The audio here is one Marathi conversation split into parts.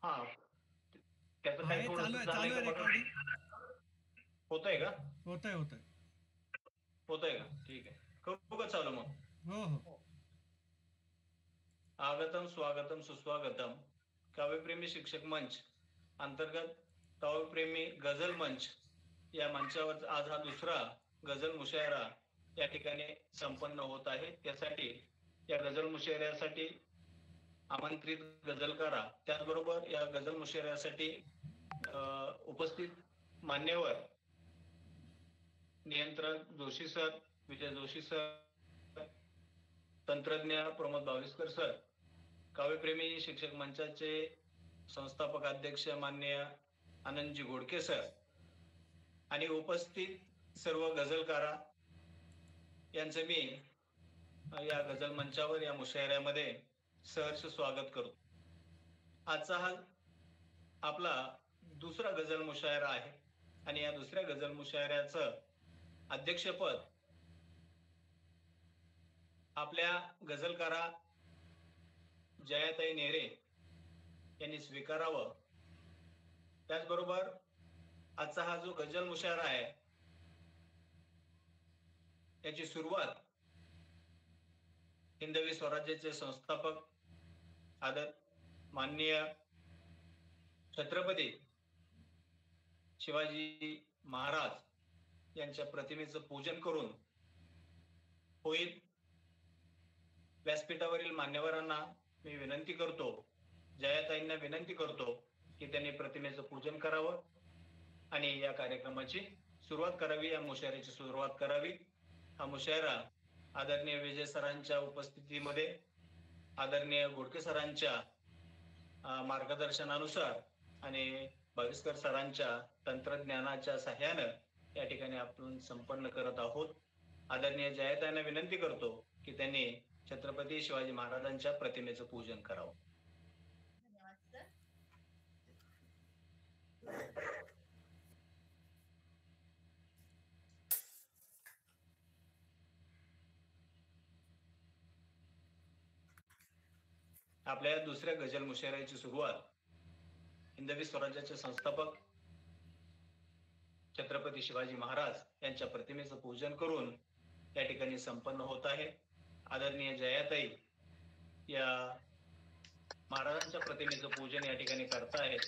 हा, त्याचं काही आहे, थोडस झालंय चालू का आहे बघा. रेकॉर्डिंग. होतंय का? होतंय होतंय. होतंय का? ठीक आहे, करू का चालू मग? हो हो. आगतम स्वागतम सुस्वागतम. काव्यप्रेमी शिक्षक मंच अंतर्गत काव्यप्रेमी गझल मंच या मंचावर आज हा दुसरा गझल मुशायरा या ठिकाणी संपन्न होत आहे. त्यासाठी या गझल मुशायऱ्यासाठी आमंत्रित गझलकारा, त्याचबरोबर या गझल मुशायऱ्यासाठी उपस्थित मान्यवर नियंत्रक जोशी सर, विजय जोशी सर, तंत्रज्ञ प्रमोद बाविस्कर सर, काव्यप्रेमी शिक्षक मंचाचे संस्थापक अध्यक्ष माननीय आनंदजी घोडके सर आणि उपस्थित सर्व गझलकारा यांचं मी या गझल मंचावर या मुशायऱ्यामध्ये सहर्ष स्वागत करतो. आजचा हा आपला दुसरा गझल मुशायरा आहे आणि या दुसऱ्या गझल मुशायऱ्याचं अध्यक्षपद आपल्या गझलकारा जयाताई नेरे यांनी स्वीकारावं. त्याचबरोबर आजचा हा जो गझल मुशायरा आहे त्याची सुरुवात हिंदवी स्वराज्याचे संस्थापक आदर माननीय छत्रपती शिवाजी महाराज यांच्या प्रतिमेचं पूजन करून होईल. व्यासपीठावरील मान्यवरांना मी विनंती करतो, जयाताईंना विनंती करतो की त्यांनी प्रतिमेचं पूजन करावं आणि या कार्यक्रमाची सुरुवात करावी, या मुशायऱ्याची सुरुवात करावी. हा मुशायरा आदरणीय विजय सरांच्या उपस्थितीमध्ये, आदरणीय घोडके सरांच्या मार्गदर्शनानुसार आणि बाविस्कर सरांच्या तंत्रज्ञानाच्या सहाय्यानं या ठिकाणी आपण संपन्न करत आहोत. आदरणीय जयाताईंना विनंती करतो की त्यांनी छत्रपती शिवाजी महाराजांच्या प्रतिमेचं पूजन करावं. धन्यवाद सर. आपल्या दुसऱ्या गझल मुशायऱ्याची सुरुवात हिंदवी स्वराज्याचे संस्थापक छत्रपती शिवाजी महाराज यांच्या प्रतिमेचं पूजन करून या ठिकाणी संपन्न होत आहे. आदरणीय जयाताई या महाराजांच्या प्रतिमेचं पूजन या ठिकाणी करतायत.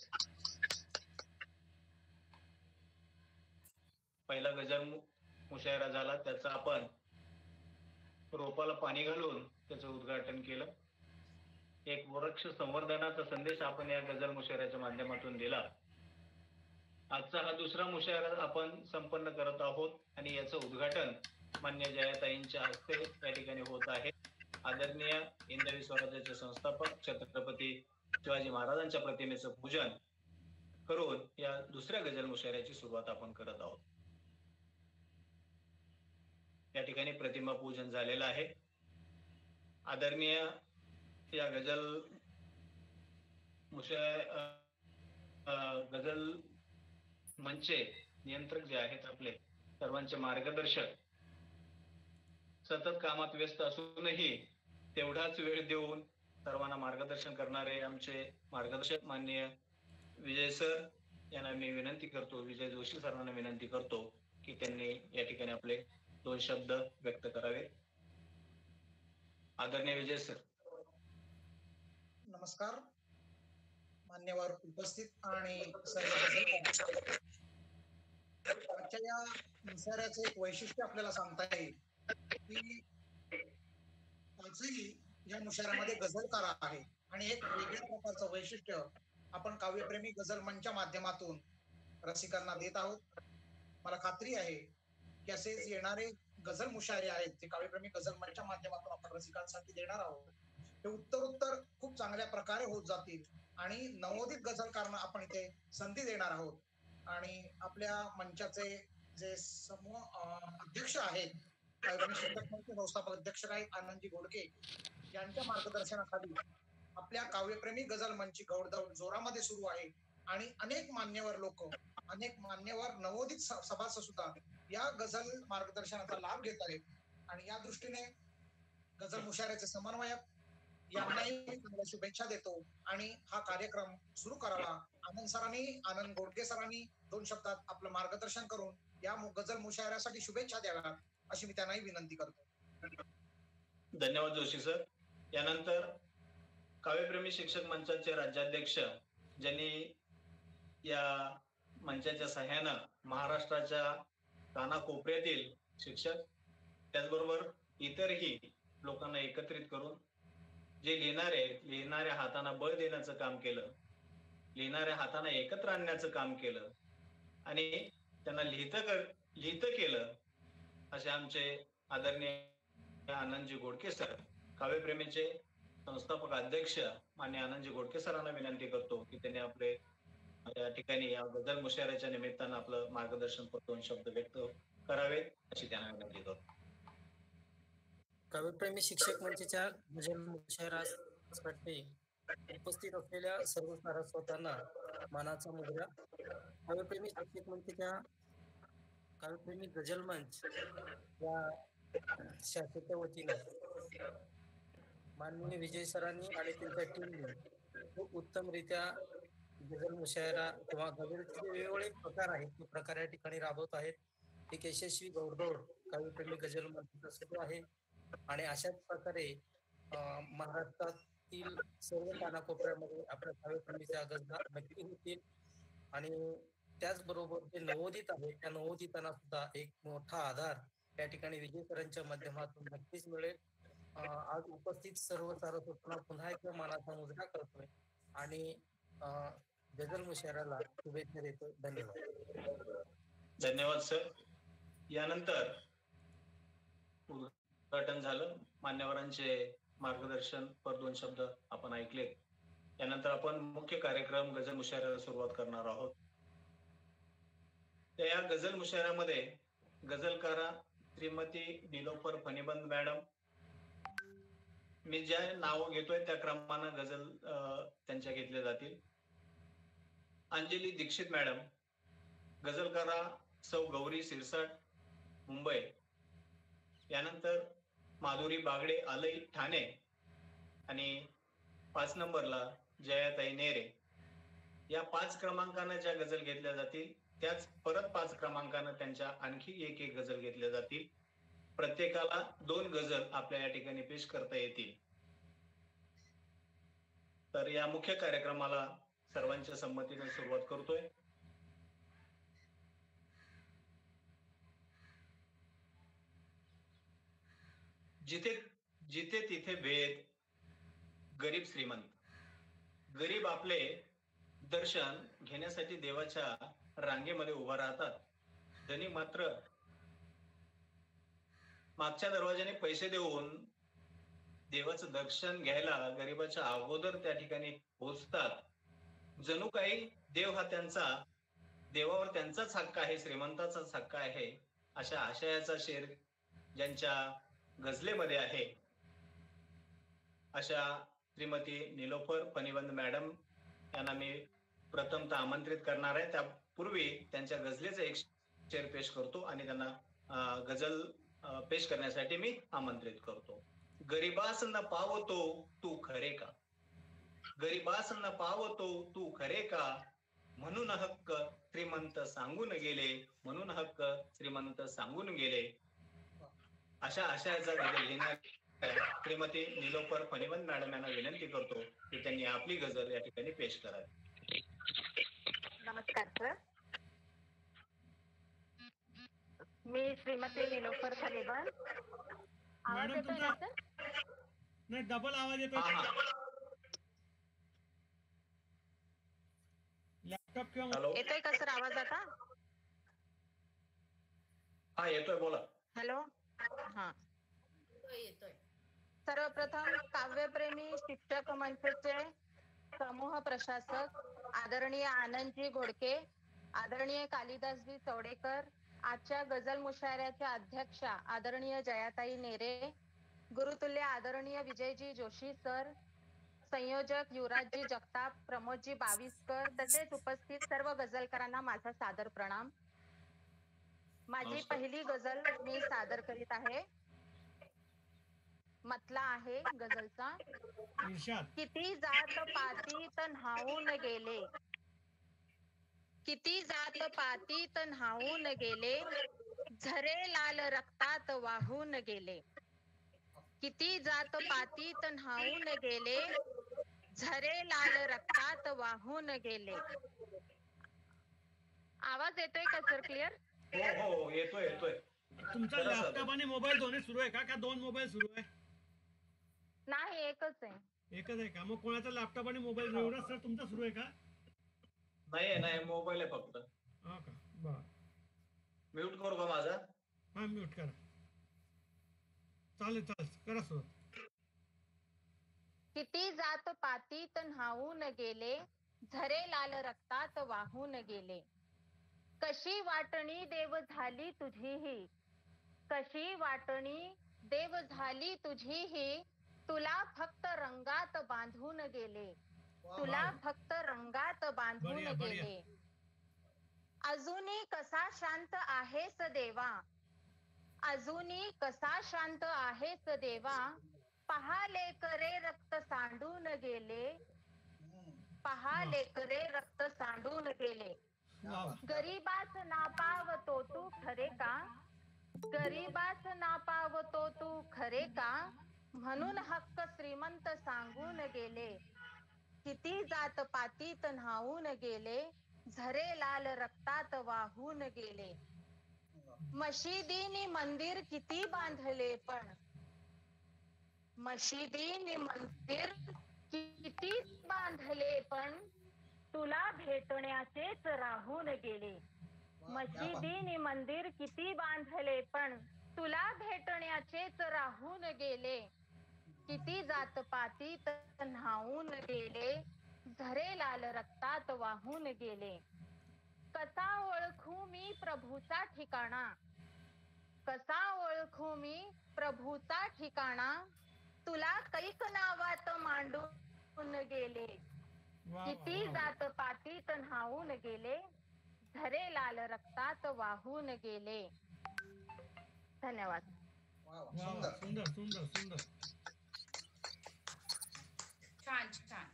पहिला गझल मुशायरा झाला, त्याचा आपण रोपाला पाणी घालून त्याचं उद्घाटन केलं. एक वृक्ष संवर्धनाचा संदेश आपण या गझल मुशायऱ्याच्या माध्यमातून दिला. आजचा हा दुसरा मुशायरा आपण संपन्न करत आहोत आणि याचं उद्घाटन मान्य जयाताईंच्या हस्ते या ठिकाणी होत आहे. आदरणीय हिंदवी स्वराज्याचे संस्थापक छत्रपती शिवाजी महाराजांच्या प्रतिमेचं पूजन करून या दुसऱ्या गझल मुशायऱ्याची सुरुवात आपण करत आहोत. या ठिकाणी प्रतिमा पूजन झालेलं आहे. आदरणीय या गझल गझल मंचचे नियंत्रक जे आहेत आपले सर्वांचे मार्गदर्शक, सतत कामात व्यस्त असूनही तेवढाच वेळ देऊन सर्वांना मार्गदर्शन करणारे आमचे मार्गदर्शक माननीय विजय सर यांना मी विनंती करतो, विजय जोशी सरांना विनंती करतो की त्यांनी या ठिकाणी आपले 2 शब्द व्यक्त करावे. आदरणीय विजय सर. नमस्कार मान्यवर उपस्थित आणि सर्व गझलकार. आजच्या या मुशायऱ्याचं एक वैशिष्ट्य आपल्याला सांगता येईल की आजही या मुशायऱ्यामध्ये गझलकार आहे आणि एक वेगळ्या प्रकारचं वैशिष्ट्य आपण काव्यप्रेमी गझल मंचच्या माध्यमातून रसिकांना देत आहोत. मला खात्री आहे की असेच येणारे गझल मुशायरे आहेत जे काव्यप्रेमी गझल मंचच्या माध्यमातून आपण रसिकांसाठी देणार आहोत, ते उत्तरोत्तर खूप चांगल्या प्रकारे होत जातील आणि नवोदित गझलकारांना आपण इथे संधी देणार आहोत. आणि आपल्या मंचाचे जे समूह अध्यक्ष आहेत, काव्यप्रेमी शिक्षक मंच संस्थापक अध्यक्ष आहेत आनंदजी घोडके यांच्या मार्गदर्शनाखाली आपल्या काव्यप्रेमी गझल मंचची घौडदौड जोरामध्ये सुरू आहे आणि अनेक मान्यवर लोक, अनेक मान्यवर नवोदित सभासद सुद्धा या गझल मार्गदर्शनाचा लाभ घेत आहेत. आणि या दृष्टीने गझल मुशायऱ्याचे समन्वयक यांनाही चांगल्या शुभेच्छा देतो आणि हा कार्यक्रम सुरू करावा. आनंद गोडके सरांनी 2 शब्दात आपलं मार्गदर्शन करून या गझल मुशायऱ्यासाठी शुभेच्छा द्याव्या अशी मी त्यांनाही विनंती करतो. धन्यवाद जोशी सर. यानंतर काव्यप्रेमी शिक्षक मंचाचे राज्याध्यक्ष ज्यांनी या मंचाच्या सहाय्यानं महाराष्ट्राच्या कानाकोपऱ्यातील शिक्षक त्याचबरोबर इतरही लोकांना एकत्रित करून जे लिहिणाऱ्या हातांना बळ देण्याचं काम केलं, लिहिणाऱ्या हातांना एकत्र आणण्याचं काम केलं आणि त्यांना लिहितं केलं असे आमचे आदरणीय आनंदजी गोडके सर, काव्यप्रेमीचे संस्थापक अध्यक्ष माननीय आनंदजी गोडके सरांना विनंती करतो की त्यांनी आपले या ठिकाणी या गझल मुशायऱ्याच्या निमित्तानं आपलं मार्गदर्शन पर 2 शब्द व्यक्त करावेत अशी त्यांना विनंती करतो. काव्यप्रेमी शिक्षक मंचाच्या गझल मुशायरासाठी उपस्थित असलेल्या सर्व सारस्वतांना मानाचा मुजरा. काव्यप्रेमी शिक्षक मंचाच्या काव्यप्रेमी गझल मंच या शाखेच्या वतीने माननीय विजय सरांनी आणि त्यांच्या टीमने खूप उत्तमरित्या गझल मुशायरा किंवा गझलचे जे वेगवेगळे प्रकार आहेत ते प्रकार या ठिकाणी राबवत आहेत. एक यशस्वी घोडदौड काव्यप्रेमी गझल मंचाचा सुरू आहे आणि अशाच प्रकारे महाराष्ट्रातील सर्व कानाकोपऱ्यामध्ये आपल्या काव्यप्रेमीच्या गझला नक्की होतील आणि त्याचबरोबर जे नवोदित आहेत त्या नवोदितांना सुद्धा एक मोठा आधार या ठिकाणी विजय सरांच्या माध्यमातून नक्कीच मिळेल. आज उपस्थित सर्व सारस्वतांना पुन्हा एकदा मानाचा मुजरा करतोय आणि गझल मुशायराला शुभेच्छा देतो. धन्यवाद. धन्यवाद सर. यानंतर उद्घाटन झालं. मान्यवरांचे मार्गदर्शन पर 2 शब्द आपण ऐकले. यानंतर आपण मुख्य कार्यक्रम गझल मुशायऱ्याला सुरुवात करणार आहोत. तर या गझल मुशायऱ्यामध्ये गझलकारा श्रीमती निलोफर फणीबंद मॅडम, मी ज्या नाव घेतोय त्या क्रमानं गझल त्यांच्या घेतल्या जातील. अंजली दीक्षित मॅडम, गझलकारा सौ गौरी सिरसाट मुंबई. यानंतर माधुरी बागडे आलई ठाणे आणि 5 नंबरला जयाताई नेरे. या 5 क्रमांकानं ज्या गझल घेतल्या जातील त्याच परत 5 क्रमांकानं त्यांच्या आणखी एक गझल घेतल्या जातील. प्रत्येकाला 2 गझल आपल्या या ठिकाणी पेश करता येतील. तर या मुख्य कार्यक्रमाला सर्वांच्या संमतीने सुरुवात करतोय. जिथे तिथे भेद, गरीब श्रीमंत. गरीब आपले दर्शन घेण्यासाठी देवाच्या रांगेमध्ये उभा राहतात. धनिक मात्र मागच्या दरवाजाने पैसे देऊन देवाचं दर्शन घ्यायला गरीबाच्या अगोदर त्या ठिकाणी पोहोचतात. जणू काही देव हा देवावर त्यांचाच हक्क आहे, श्रीमंताचाच हक्क आहे, अशा आशयाचा शेर ज्यांच्या गझलेमध्ये आहे अशा श्रीमती निलोफर फणीबंद मॅडम यांना मी प्रथमतः आमंत्रित करणार आहे. त्यापूर्वी त्यांच्या गझलेचा एक शेर पेश करतो आणि त्यांना गझल पेश करण्यासाठी मी आमंत्रित करतो. गरीबास न पावतो तू खरे का, गरीबास न पावतो तू खरे का, म्हणून हक्क श्रीमंत सांगून गेले, म्हणून हक्क श्रीमंत सांगून गेले. अशा आशयाचा गझल लिहिणार श्रीमती निलोफर फणीबंद मॅडम यांना विनंती करतो की त्यांनी आपली गझल या ठिकाणी पेश करावी. नमस्कार सर. मी श्रीमती निलोफर फणीबंद. आवाज येतोय ना सर? नाही, डबल आवाज येतोय. लॅपटॉप किंवा येतोय का सर आवाज आता? हा येतोय, बोला. हॅलो. हा येतोय. सर्वप्रथम काव्यप्रेमी शिक्षक मंचचे समूह प्रशासक आदरणीय आनंदजी घोडके, आदरणीय कालिदासजी चौडेकर, आजच्या गझल मुशायऱ्याच्या अध्यक्षा आदरणीय जयाताई नेरे, गुरुतुल्य आदरणीय विजयजी जोशी सर, संयोजक युवराजजी जगताप, प्रमोदजी बाविस्कर, तसेच उपस्थित सर्व गझलकारांना माझा सादर प्रणाम. माझी पहिली गझल मी सादर करीत आहे. मतला आहे गझलचा. इर्शाद. किती जात पातीत न्हाऊन गेले, किती जात पातीत न्हाऊन गेले, झरे लाल रक्तात वाहून गेले. किती जात पातीत न्हाऊन गेले, झरे लाल रक्तात वाहून गेले. आवाज येतोय का सर क्लिअर? हो हो येतोय येतोय. तुमचा जरा सा- लॅपटॉप आणि मोबाईल दोन्ही सुरू आहे का दोन मोबाईल सुरू आहे? नाही, एकच आहे. एकच आहे का? मग कोणाचा लॅपटॉप आणि मोबाईल एवढा सर तुमचा सुरू आहे का? नाही नाही मोबाईल आहे फक्त. हा का? बर. म्यूट करू का माझा? हा म्यूट करा. चालेल चालेल करा सुरू. किती जात पातीत न्हाऊन गेले, झरे लाल रक्तात वाहून गेले. कशी वाटणी देव झाली तुझीही, कशी वाटणी देव झाली तुझीही, तुला फक्त रंगात बांधून गेले, तुला फक्त रंगात बांधून बढिया, बढिया. गेले. अजूनी कसा शांत आहेस देवा, अजूनी कसा शांत आहेस देवा, पहा लेकरे रक्त सांडून गेले, पहा लेकरे रक्त सांडून गेले. वा वा. गरीबास नापावतो तू खरे का, गरीबास नापावतो तू खरे का, म्हणून हक्क श्रीमंत सांगून गेले. किती जात पातीत न्हाऊन गेले, झरे लाल रक्तात वाहून गेले. मशिदीनी मंदिर किती बांधले पण, मशिदीनी मंदिर किती बांधले पण, तुला भेटण्याचेच राहून गेले. मशिदीनी मंदिर किती बांधले पण, तुला भेटण्याचेच राहून गेले. किती जात पातीत न्हाऊन गेले, झरे लाल रक्तात वाहून गेले. कसा ओळखू मी प्रभूचा ठिकाणा, कसा ओळखू मी प्रभूचा ठिकाणा, तुला कैक नावात मांडून गेले. वा, किती वा, वा. जात पातीत न्हाऊन गेले, झरे लाल रक्तात वाहून गेले. धन्यवाद. वा वा, वा वा. सुंदर. सुंदर सुंदर सुंदर. छान छान.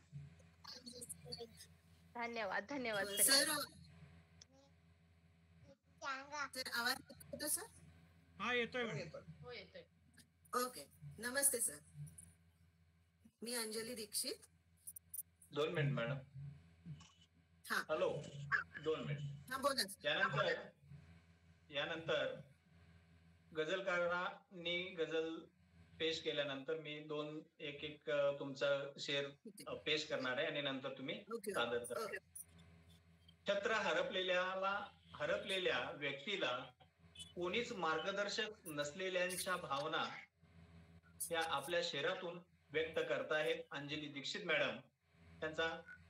धन्यवाद धन्यवाद सर सगळ्यांना. सर आवाज येतो सर? हा येतोय हो, मॅडम. येतोय. हो येतोय. ओके, नमस्ते सर. मी अंजली दीक्षित. 2 minute madam. हा. Hello 2 minute. हा बोला सर. यानंतर गझलकारांनी गझल पेश केल्यानंतर मी एक तुमचा शेर पेश करणार आहे आणि नंतर तुम्ही ओके सादर करा. ओके. छत्र हरपलेल्या व्यक्तीला कोणीच मार्गदर्शक नसलेल्यांच्या भावना या आपल्या शेरातून व्यक्त करतायत अंजली दीक्षित मॅडम. त्यांचा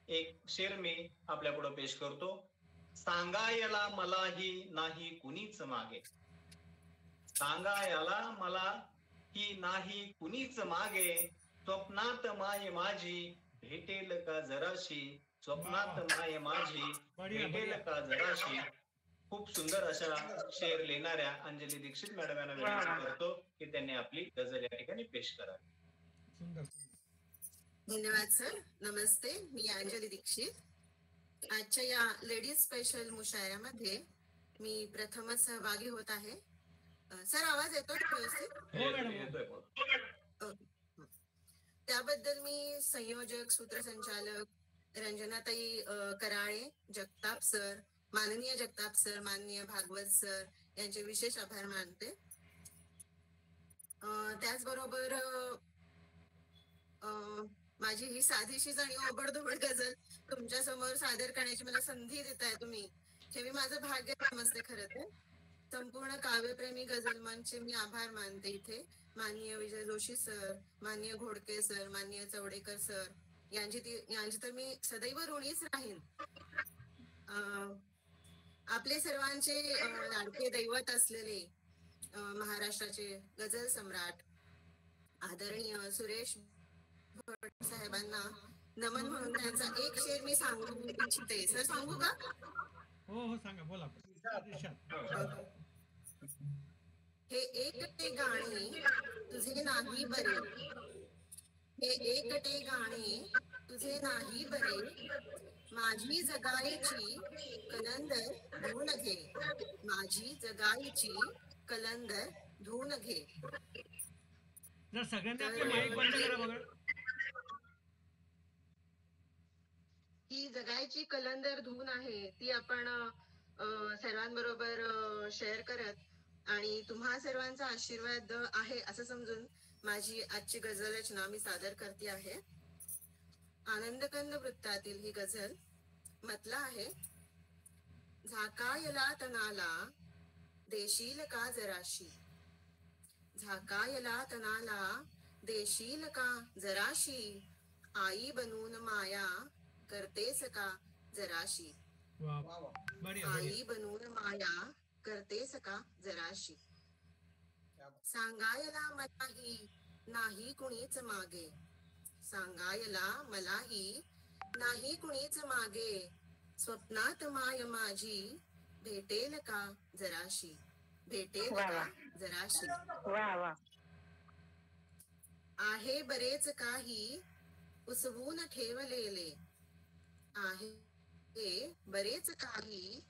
एक शेर मी आपल्या पुढे पेश करतो. सांगायला मलाही नाही कुणीच मागे, सांगायला मला ही नाही कुणीच मागे, स्वप्नात माय माझी भेटेल का जराशी, स्वप्नात माय माझी बढिया, भेटेल बढिया. का जराशी. खूप सुंदर अशा शेर लिहिणाऱ्या अंजली दीक्षित मॅडम यांना विनंती करतो की त्यांनी आपली गझल या ठिकाणी पेश करावी. सुंदर. धन्यवाद सर. नमस्ते, मी अंजली दीक्षित. आजच्या या लेडीज स्पेशल मुशायऱ्यामध्ये मी प्रथमच सहभागी होत आहे. सर आवाज येतो का व्यवस्थित? हो मॅडम. येतोय बोला. त्याबद्दल मी संयोजक, सूत्रसंचालक रंजनाताई कराळे, जगताप सर, माननीय जगताप सर, माननीय भागवत सर यांचे विशेष आभार मानते. त्याचबरोबर माझी ही साधीशीच आणि ओबडधोबड गझल तुमच्या समोर सादर करण्याची मला संधी देताय तुम्ही, हे मी माझं भाग्य समजते. खरं तर संपूर्ण काव्यप्रेमी गझल मंचचे मी आभार मानते इथे. माननीय विजय जोशी सर, माननीय घोडके सर, माननीय चौडेकर सर यांची तर मी सदैव ऋणीच राहीन. आपले सर्वांचे लाडके दैवत असलेले महाराष्ट्राचे गझल सम्राट आदरणीय सुरेश भट साहेबांना नमन म्हणून त्यांचा एक शेर मी सांगू इच्छिते. सर सांगू का? हो हो सांगा बोला. इर्शाद. हे एकटे गाणे तुझे नाही बरे, हे एकटे गाणे तुझे नाही बरे, माझी जगाईची कलंदर धुवून घे, माझी जगाईची कलंदर धुवून घे. जर सगळ्यांनी तर आपले माईक बंद करा बघा. ही जगायची कलंदर धुवून आहे ती आपण सर्वांबरोबर शेअर करत आणि तुम्हा सर्वांचा आशीर्वाद आहे असं समजून माझी आजची गझल रचना मी सादर करते आहे. आनंदकंद वृत्तातील ही गझल म्हटलं आहे. झाकायला तनाला देशील का जराशी, झाकायला तनाला देशील का जराशी, आई बनून माया करतेस का जराशी, वा वा वा. बढिया आई बनून माया करतेस का जराशी. क्या बात. सांगायला मलाही नाही कुणीच मागे, सांगायला मलाही नाही कुणीच मागे, स्वप्नात माय माझी भेटेल का जराशी, भेटेल का जराशी. आहे बरेच काही उसवून ठेवलेले, आहे बरेच काही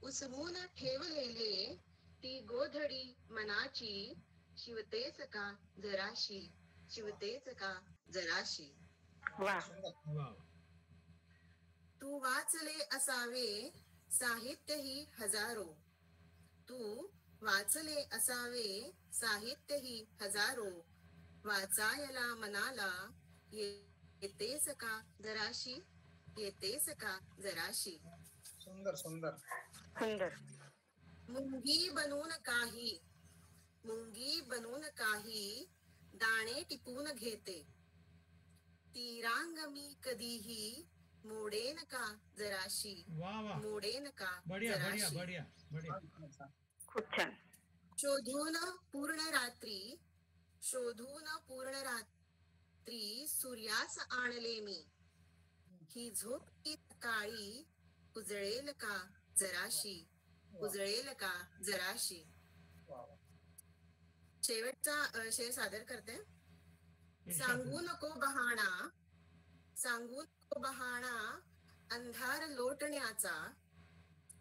उसवून ठेवलेले, ती गोधडी मनाची शिवतेस का जराशी, शिवतेस का जराशी. सुंदर. वा तू वाचले असावे साहित्यही हजारो, तू वाचले असावे साहित्यही हजारो, वाचायला मनाला येतेस का जराशी, येतेस का जराशी. सुंदर सुंदर. मुंगी बनून काही, मुंगी बनून काही दाणे टिपून घेते, ती रांग मी कधीही मोडेन का जराशी, वा वा मोडेन का बढिया बढिया जराशी. बढिया बढिया. छान, छान. शोधून पूर्ण रात्री, शोधून पूर्ण रात्री सूर्यास आणले मी, ही झोप की सकाळी उजळेल का जराशी, उजळेल का जराशी. वा वा. शेवटचा शेर सादर करते. सांगू नको बहाणा, सांगू नको बहाणा अंधार लोटण्याचा,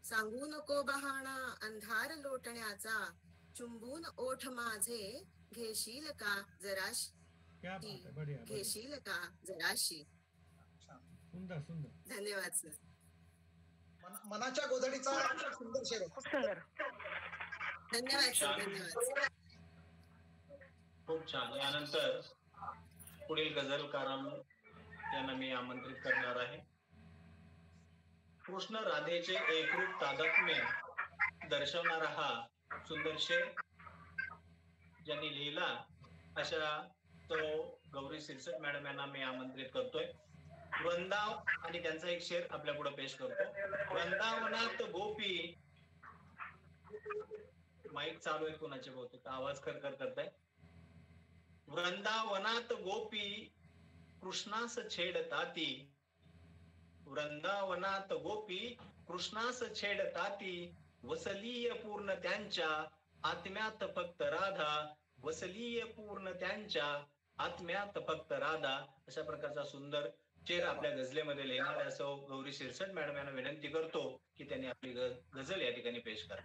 सांगू नको बहाणा अंधार लोटण्याचा, चुंबून ओठ माझे घेशील का जराशी, क्या बात आहे. बढिया बढिया. घेशील का जराशी. छान. सुंदर सुंदर. धन्यवाद सर. मनाच्या गोधडीचा सुंदर शेर होता. धन्यवाद सर. धन्यवाद. खूप छान. यानंतर पुढील गझलकारां यांना मी आमंत्रित करणार आहे. कृष्ण राधेचे एकरूप तादात्म्य दर्शवणारा हा सुंदर शेर ज्यांनी लिहिला अशा तो गौरी सिरसट मॅडम यांना मी आमंत्रित करतोय. वृंदाव आणि त्यांचा एक शेर आपल्या पुढे पेश करतो. वृंदावनात गोपी, माईक चालू आहे कोणाचे बहुतेक आवाज खरखर करताय. वृंदावनात गोपी कृष्णास छेडताती, वृंदावनात गोपी कृष्णास छेडताती, वसलीय पूर्ण त्यांच्या आत्म्यात फक्त राधा, वसलीय पूर्ण त्यांच्या आत्म्यात फक्त राधा. अशा प्रकारचा सुंदर शेर आपल्या गझलेमध्ये लिहिणारे असं गौरी शिरसट मॅडम यांना विनंती करतो की त्यांनी आपली गझल या ठिकाणी पेश करा.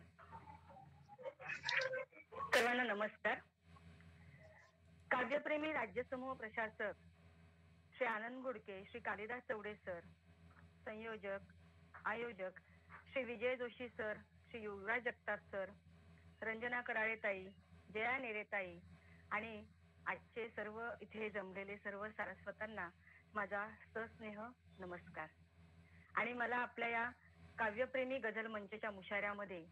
सर्वांना नमस्कार. काव्यप्रेमी राज्यसमूह प्रशासक श्री आनंद गुडके, श्री कालिदास चौडे सर, संयोजक आयोजक श्री विजय जोशी सर, श्री युवराज जगताप सर, रंजना कराळेताई, जया नेरेताई आणि आजचे सर्व इथे जमलेले सर्व सारस्वतांना माझा सस्नेह नमस्कार. आणि मला आपल्या या काव्यप्रेमी गझल मंचच्या मुशाऱ्यामध्ये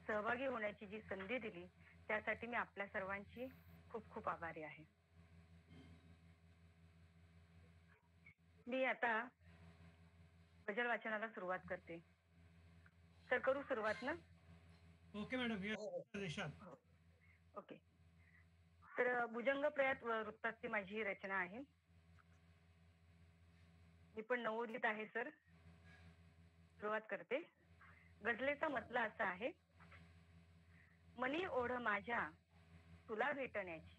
सहभागी होण्याची जी संधी दिली त्यासाठी मी आपल्या सर्वांची खूप खूप आभारी आहे. मी आता गझल वाचनाला सुरुवात करते. सर करू सुरुवात ना? Okay madam. रेषात. ओके. तर भुजंग प्रयात वृत्ताची माझी रचना आहे. मी पण नवोदित आहे सर. सुरुवात करते. गझलेचा मतला असा आहे. मनी ओढ माझ्या तुला भेटण्याची,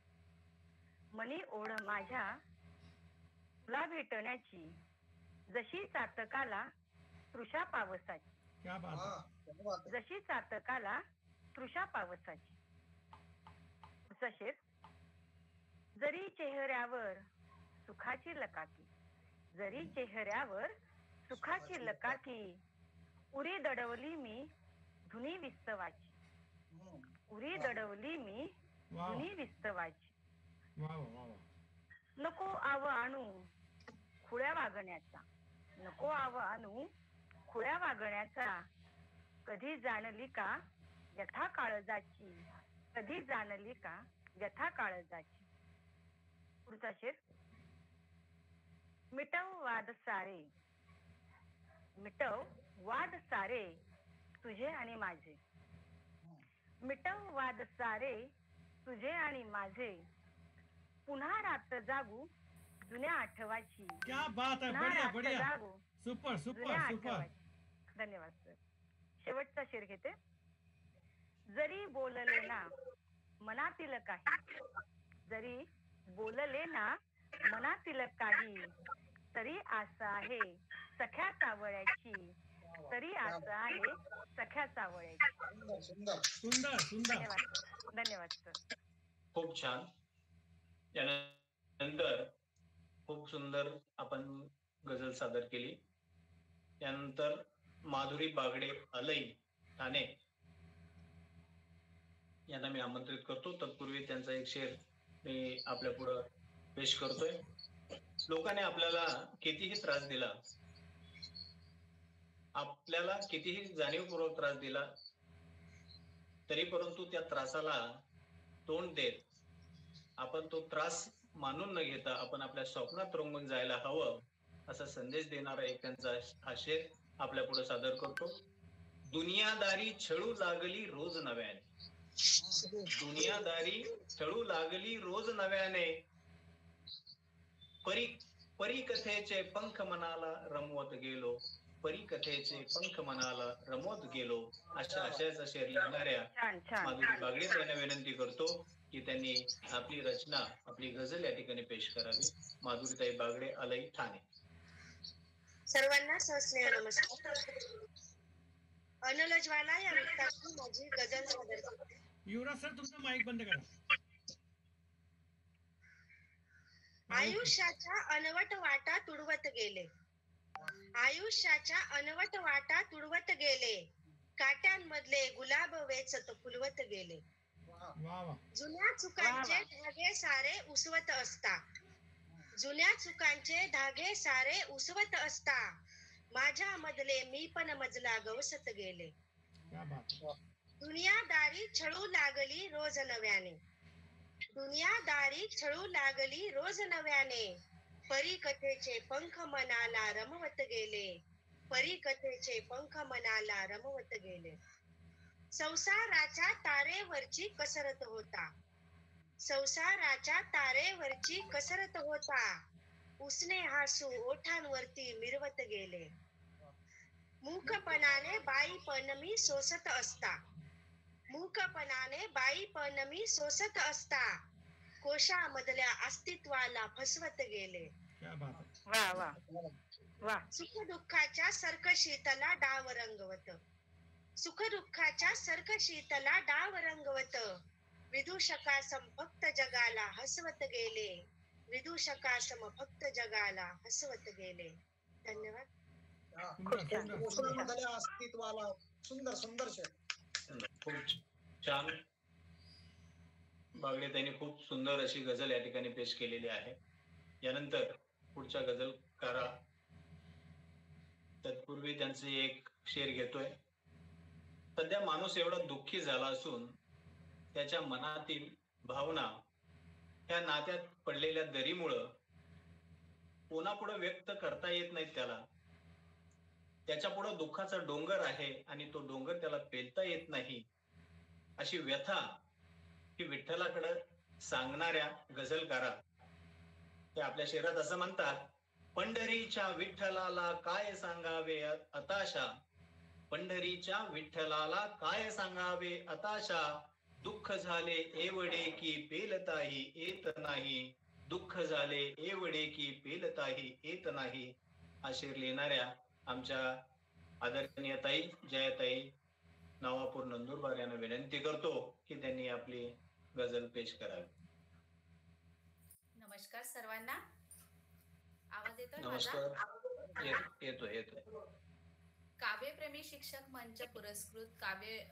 मनी ओढ माझ्या तुला भेटण्याची, जशी चातकाला तृषा पावसाची, क्या बात आहे. क्या बात आहे. जशी चातकाला तृषा पावसाची. पुढचा शेर. जरी चेहऱ्यावर सुखाची लकाकी, जरी चेहऱ्यावर सुखाची लकाकी, उरी दडवली मी धुनी विस्तवाची, हम्म. उरी दडवली मी वा वा धुनी विस्तवाची. वा वा वा. नको आव आणू खुळ्या वागण्याचा, नको आव आणू खुळ्या वागण्याचा, कधी जाणली का व्यथा काळजाची, कधी जाणली का व्यथा काळजाची. पुढचा शेर. मिटव वाद सारे, मिटव वाद सारे तुझे आणि माझे, मिटव वाद सारे तुझे आणि माझे, पुन्हा रात जागू जुन्या आठवाची, क्या बात आहे. पुन्हा बढिया रात बढिया. जागू सुपर जुन्या सुपर सुपर. आठवाची. धन्यवाद सर. शेवटचा शेर घेते. जरी बोलले ना मनातील काही, जरी बोलले ना मनातील काही, तरी आशा आहे सख्या चावळ्याची, तरी आशा आहे सख्या चावळ्याची. सुंदर सुंदर. सुंदर सुंदर. धन्यवाद. धन्यवाद सर. खूप छान. त्यानंतर खूप सुंदर आपण गझल सादर केली. त्यानंतर माधुरी बागडे अलई ठाणे यांना मी आमंत्रित करतो. तत्पूर्वी त्यांचा एक शेर मी आपल्या पुढं पेश करतोय. लोकांनी आपल्याला कितीही त्रास दिला, आपल्याला कितीही जाणीवपूर्वक त्रास दिला, तरी परंतु त्या त्रासाला तोंड देत आपण तो त्रास मानून न घेता आपण आपल्या स्वप्नात रंगून जायला हवं, असा संदेश देणारा एक त्यांचा हा शेर आपल्या पुढे सादर करतो. दुनियादारी छळू लागली रोज नव्याने, दुनियादारी छळू लागली रोज नव्याने, परी कथेचे पंख मनाला रमवत गेलो, परी कथेचे पंख मनाला रमवत गेलो, अशा आशयाचा शेर लिहिणाऱ्या छान छान. माधुरी बागडे यांना विनंती करतो की त्यांनी आपली रचना, आपली गझल या ठिकाणी पेश करावी. माधुरीताई बागडे अलई ठाणे. सर्वांना सस्नेह नमस्कार. अनलज्वाला या वृत्ताची माझी गझल सादर करते. युवराज सर तुमचा माईक बंद करा. आयुष्याच्या अनवट वाटा तुडवत गेले, आयुष्याच्या अनवट वाटा तुडवत गेले, काट्यांमधले गुलाब वेचत फुलवत गेले, वा वा. जुन्या चुकांचे धागे सारे उसवत असता, जुन्या चुकांचे धागे सारे उसवत असता, माझ्या मधले मी पण मजला गवसत गेले. क्या बात. दुनियादारी छळू लागली रोज नव्याने, दुनियादारी छळू लागली रोज नव्याने, परी कथेचे पंख मनाला रमवत गेले, परी कथेचे पंख मनाला रमवत गेले. संसाराच्या तारेवरची कसरत होता, संसाराच्या तारेवरची कसरत होता, उसने हसू ओठांवरती मिरवत गेले, मूकपणाने बाईपण मी सोसत असता, मूकपणाने बाईपण मी सोसत असता, कोशामधल्या अस्तित्वाला फसवत गेले. क्या बात. वा वा वा. सुख दुःखाच्या सर्कशीतला डाव रंगवत, सुख दुःखाच्या सर्कशीतला डाव रंगवत, विदूषकासम फक्त जगाला हसवत गेले, विदूषकासम फक्त जगाला हसवत गेले. धन्यवाद. सुंदर सुंदर. कोशामधल्या अस्तित्वाला. सुंदर सुंदर शेर. खूप छान. बागडे त्यांनी खूप सुंदर अशी गझल या ठिकाणी पेश केलेली आहे. यानंतर पुढच्या गझलकारा, तत्पूर्वी त्यांचे एक शेर घेतोय. सध्या माणूस एवढा दुःखी झाला असून त्याच्या मनातील भावना ह्या नात्यात पडलेल्या दरीमुळं कोणापुढे व्यक्त करता येत नाहीत त्याला. त्याच्या पुढे दुःखाचा डोंगर आहे आणि तो डोंगर त्याला पेलता येत नाही, अशी व्यथा ही विठ्ठलाकडे सांगणाऱ्या गझलकारा ते आपल्या शेरात असं म्हणतात. पंढरीच्या विठ्ठलाला काय सांगावे अताशा, पंढरीच्या विठ्ठलाला काय सांगावे अताशा, दुःख झाले एवढे की पेलताही येत नाही, दुःख झाले एवढे की पेलताही येत नाही, असे लिहिणाऱ्या आमच्या आदरणीय ताई जयाताई नवापूर नंदुरबार यांना विनंती करतो की त्यांनी आपली गझल पेश करावी. नमस्कार सर्वांना. आवाज येतोय माझा? नमस्कार. येतोय. काव्यप्रेमी शिक्षक मंच पुरस्कृत काव्य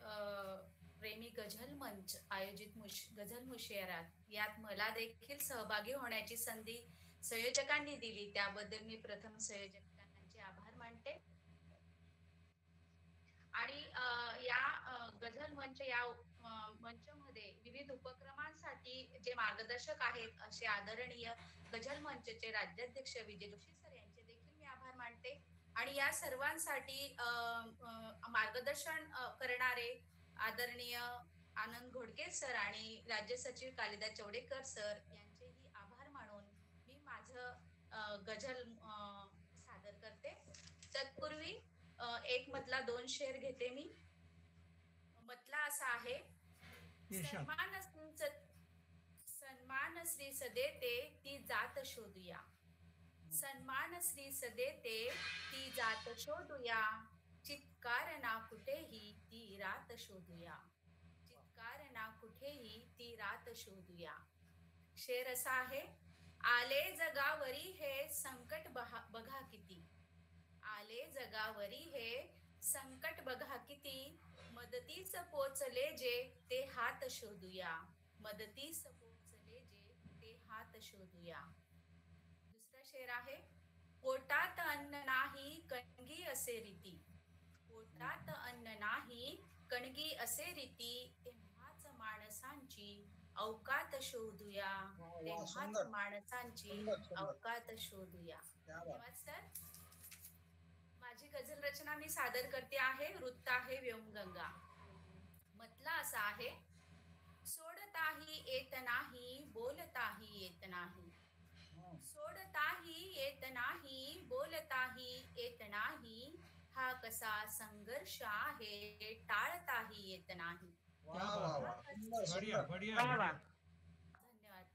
प्रेमी गझल मंच आयोजित गझल मुशयरात यात मला देखील सहभागी होण्याची संधी संयोजकांनी दिली, त्याबद्दल मी प्रथम संयोजकांचे आभार मानते. आणि या गझल मंच या मंचमध्ये विविध उपक्रमांसाठी जे मार्गदर्शक आहेत असे आदरणीय गझल मंचचे राज्याध्यक्ष विजय जोशी सर यांचे देखील मी आभार मानते. आणि या सर्वांसाठी मार्गदर्शन करणारे आदरणीय आनंद घोडके सर आणि राज्य सचिव कालिदास चौडेकर सर यांचेही आभार मानून मी माझं गझल सादर करते. तत्पूर्वी एक मतला 2 शेर घेते मी. मतला असा आहे. सन्मान श्री सदेते ती जात शोधूया, सन्मान श्री सदेते ती जात शोधूया, चित्कार ना कुठेही ती रात शोधूया, चित्कार ना कुठेही ती रात शोधूया. शेर असा आहे. आले जगावरी हे संकट बघा किती, आले जगावरी हे संकट बघा किती, मदतीस पोचले जे ते हात शोधूया, मदतीस पोचले जे ते हात शोधूया. दुसरा शेर आहे. पोटात अन्न नाही कणगी असे रीती, पोटात अन्न नाही कणगी असे रीती, तेव्हाच माणसांची अवकात शोधूया, तेव्हाच माणसांची अवकात शोधूया. धन्यवाद सर. माझी गझल रचना मी सादर करते आहे. वृत्त आहे व्योमगंगा. मतला असा आहे. सोडताही येत नाही बोलताही येत नाही, सोडताही येत नाही बोलताही येत नाही, हा कसा संघर्ष आहे टाळताही येत नाही. धन्यवाद.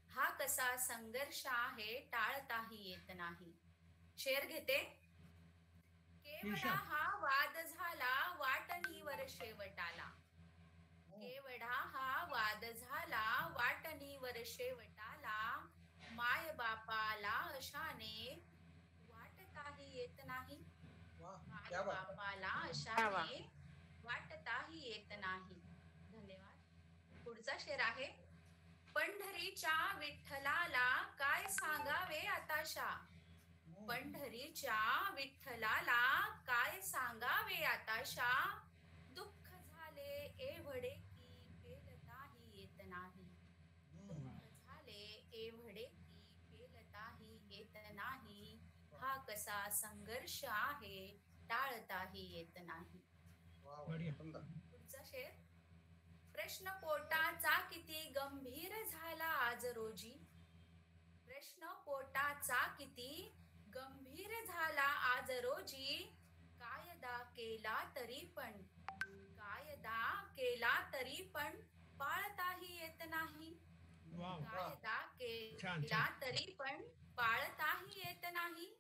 हा कसा संघर्ष आहे टाळताही येत नाही. शेर घेते. केवढा हा वाद झाला वाटणीवर शेवटाला, केवढा हा वाद झाला वाटणीवर शेवटाला, माय बापाला अशाने वाटताही येत नाही, माय बापाला अशाने वाटताही येत नाही. धन्यवाद. पुढचा शेर आहे. पंढरीच्या विठ्ठलाला काय सांगावे आताशा, पंढरीच्या विठ्ठलाला काय सांगावे आताशा, दुःख झाले एवढे की पेलताही येत नाही, दुःख झाले एवढे की पेलताही येत नाही, हा कसा संघर्ष आहे टाळताही येत नाही. पुढचा शेर. प्रश्न पोटाचा किती गंभीर झाला आज रोजी, प्रश्न पोटाचा किती गंभीर झाला आज रोजी, कायदा केला तरी पण, कायदा केला तरी पण पाळताही येत नाही, कायदा केला तरी पण पाळताही येत नाही,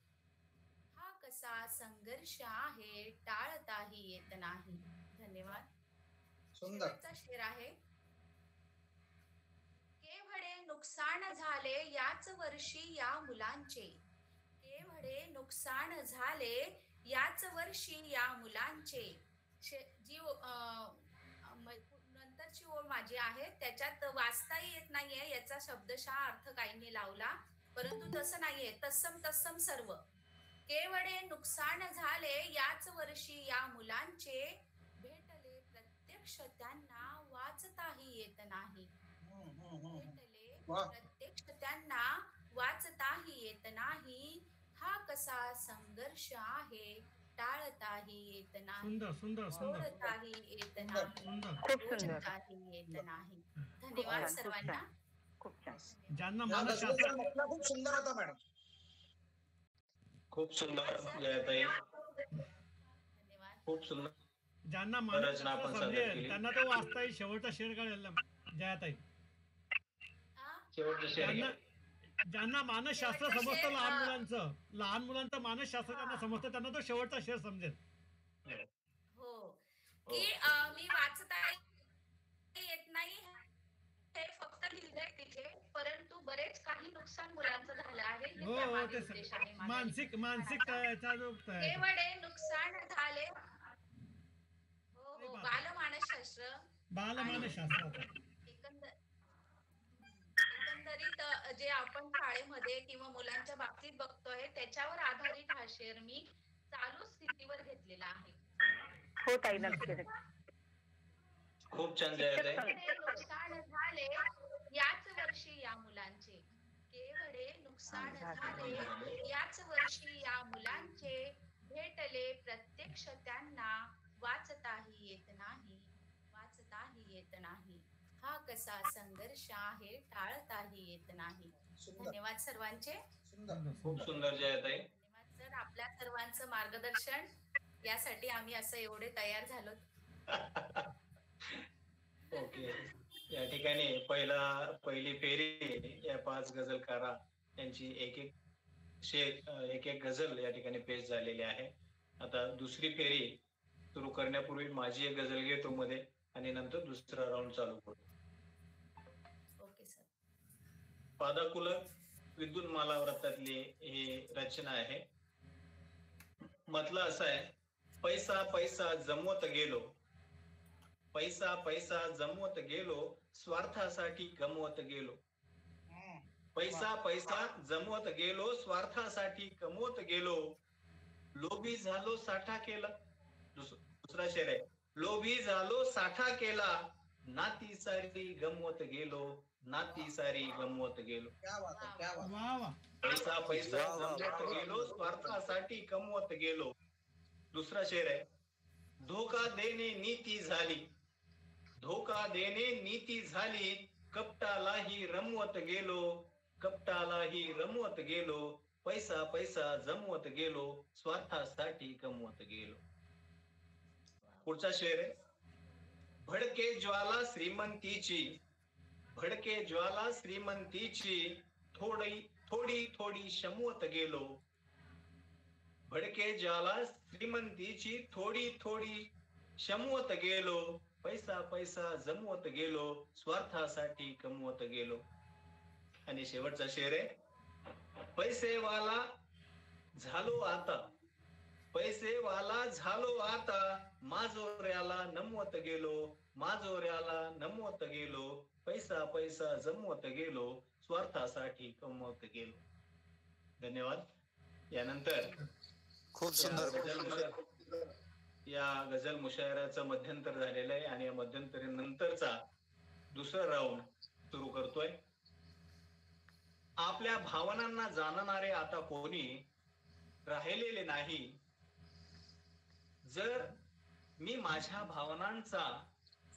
हा कसा संघर्ष आहे टाळताही येत नाही. धन्यवाद. शेवटचा शेर आहे. केवढे नुकसान झाले याच वर्षी या मुलांचे, केवढे नुकसान झाले याच वर्षी या मुलांचे. जी नंतरची ओळ माझी आहे त्याच्यात वाचताही येत नाहीये, याचा शब्दशः अर्थ काहींनी लावला, परंतु तसं नाहीये. तत्सम तत्सम सर्व. केवढे नुकसान झाले याच वर्षी या मुलांचे, भेटले प्रत्यक्ष त्यांना वाचताही येत नाही, भेटले प्रत्यक्ष त्यांना वाचताही येत नाही, हा कसा संघर्ष आहे टाळताही येत नाही, सोडताही येत नाही, बोलताही येत नाही. धन्यवाद सर्वांना. खूप सुंदर होता मॅडम. खूप सुंदर जयाताई, खूप सुंदर. ज्यांना रचना आपण मानसशास्त्र सादर समजेल केली. त्यांना तो वाचता येईल. शेवटचा शेर काढायला जयाताई. शेवटचं शेर घ्या. ज्यांना मानसशास्त्र शेवटचं समजतं शेर, लहान मुलांचं मानसशास्त्र त्यांना समजतं, त्यांना तो शेवटचा शेर समजेल. हो की मी वाचता येत नाही हे फक्त लिहिलंय तिथे, परंतु बरेच काही नुकसान मुलांचं झालं आहे हे हो त्यामागे ते उद्देश आहे माझा. मानसिक याचा जो केवढे नुकसान झाले. हो बालमानसशास्त्र बालमानसशास्त्राचा एकंदरीत जे आपण शाळेमध्ये किंवा मुलांच्या बाबतीत बघतोय त्याच्यावर आधारित हा शेर मी चालू स्थितीवर घेतलेला आहे. हो ताई, नक्की. खूप छान जयाताई. केवढे नुकसान झाले याच वर्षी या मुलांचे, केवढे नुकसान झाले याच वर्षी या मुलांचे, भेटले प्रत्यक्ष त्यांना वाचताही येत नाही, वाचताही येत नाही. हा कसा संघर्ष आहे टाळताही येत नाही. धन्यवाद सर्वांचे. खूप सुंदर जयाताई. धन्यवाद सर, आपल्या सर्वांचं मार्गदर्शन यासाठी आम्ही असं एवढे तयार झालो. ओके. या ठिकाणी पहिली फेरी या 5 गझलकारा यांची एक एक गझल या ठिकाणी पेश झालेली आहे. आता दुसरी फेरी सुरू करण्यापूर्वी माझी एक गझल घेतो मध्ये आणि नंतर दुसरा राऊंड चालू करू. Okay sir. पादाकुल विद्युन्माला व्रतातली ही रचना आहे. म्हटलं असं आहे, पैसा पैसा जमवत गेलो, पैसा पैसा जमवत गेलो, स्वार्थासाठी गमवत गेलो. पैसा पैसा जमवत गेलो, स्वार्थासाठी कमवत गेलो, लोभी झालो साठा केला. दुसरा शेर आहे, लोभी झालो साठा केला, नाती सारी गमवत गेलो, नाती सारी गमवत गेलो. पैसा पैसा जमवत गेलो, स्वार्थासाठी कमवत गेलो. दुसरा शेर आहे, धोका देणे नीती झाली, धोका देणे नीती झाली, कपटालाही रमवत गेलो, कपटालाही रमवत गेलो, पैसा पैसा जमवत गेलो, स्वार्थासाठी कमवत गेलो. पुढचा शेर आहे, भडके ज्वाला श्रीमंतीची, भडके ज्वाला श्रीमंतीची, थोडी थोडी थोडी शमवत गेलो, भडके ज्वाला श्रीमंतीची, थोडी थोडी शमवत गेलो, पैसा पैसा जमवत गेलो, स्वार्थासाठी कमवत गेलो. आणि शेवटचा शेर आहे, पैसेवाला झालो आता, पैसेवाला झालो आता, माजोऱ्याला नमवत गेलो, माजोऱ्याला नमवत गेलो, पैसा पैसा जमवत गेलो, स्वार्थासाठी कमवत गेलो. धन्यवाद. यानंतर खूप सुंदर या गझल मुशायराचं मध्यंतर झालेलं आहे आणि या मध्यंतरीनंतरचा दुसरा राऊंड सुरू करतोय. आपल्या भावनांना जाणणारे आता कोणी राहिलेले नाही. जर मी माझ्या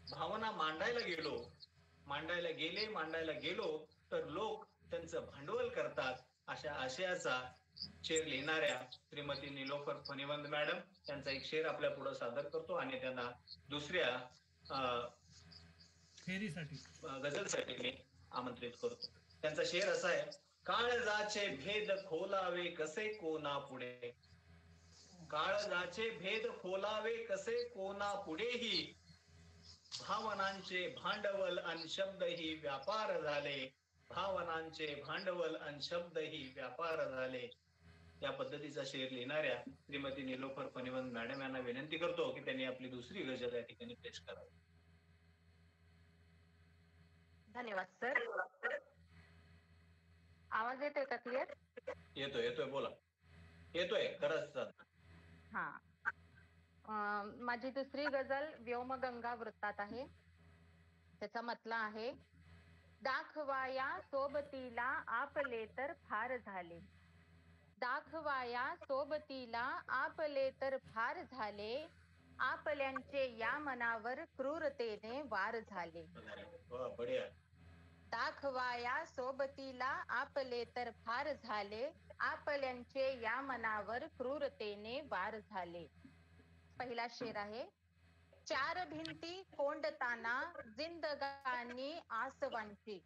भावना मांडायला गेलो तर लोक त्यांचं भांडवल करतात. अशा आशयाचा शेर लिहिणाऱ्या श्रीमती निलोफर फणीवंत मॅडम त्यांचा एक शेर आपल्या पुढे सादर करतो आणि त्यांना दुसऱ्या फेरीसाठी गझलसाठी मी आमंत्रित करतो. त्यांचा शेर असा आहे, काळजाचे भेद खोलावे कसे कोणा पुढे, काळजाचे भेद खोलावे कसे कोणा पुढेही, भावनांचे भांडवल अन शब्दही व्यापार झाले, भावनांचे भांडवल अन शब्दही व्यापार झाले. या पद्धतीचा शेर लिहिणाऱ्या श्रीमती निलोफर फणीवंत मॅडम यांना विनंती करतो की त्यांनी आपली दुसरी गझल या ठिकाणी पेश करावी. धन्यवाद सर. आवाज येतोय का क्लिअर? येतोय बोला. येतोय खरंच. हा, माझी दुसरी गझल व्योमगंगा वृत्तात आहे. त्याचा मतला आहे, दाखवाया सोबतीला आपले तर फार झाले, दाखवाया सोबतीला आपले तर फार झाले, आपल्यांचे या मनावर क्रूरतेने वार झाले. दाखवाया सोबतीला आपले तर फार झाले, आपल्यांचे या मनावर क्रूरतेने वार झाले. पहिला शेर आहे, चार भिंती कोंडताना जिंदगानी आसवांची.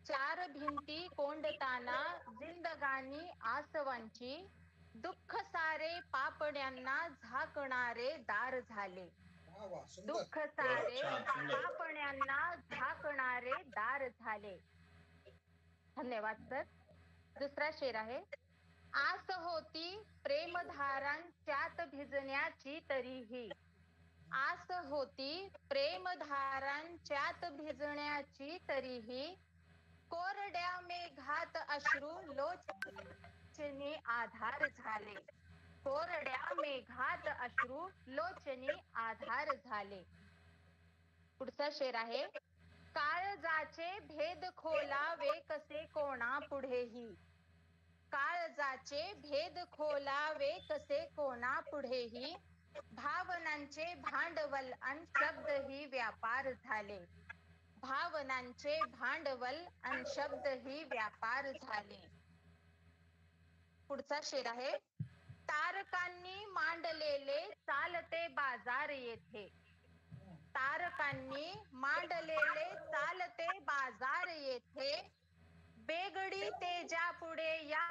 चार भिंती कोंडताना जिंदगानी आसवांची. दुःख सारे पापण्यांना झाकणारे दार झाले. वा वा सुंदर. दुःख सारे छान, सुंदर. पापण्यांना झाकणारे दार झाले. धन्यवाद सर. दुसरा शेर आहे. आस होती प्रेमधारांच्यात भिजण्याची तरीही. आस होती प्रेमधारांच्यात भिजण्याची तरीही. कोरड्या मेघात अश्रू लोचनी आधार झाले. कोरड्या मेघात अश्रू लोचनी आधार झाले. पुढचा शेर आहे. काळजाचे भेद खोलावे कसे कोणा पुढेही. काळजाचे भेद खोलावे कसे कोणा पुढेही. भावनांचे भांडवल अन शब्द ही व्यापार झाले. भावनांचे भांडवल अन शब्द ही व्यापार झाले. पुढचा शेर आहे. तारकांनी मांडलेले चालते बाजार येथे. तारकांनी मांडलेले चालते बाजार येथे. बेगडी तेजा पुढे या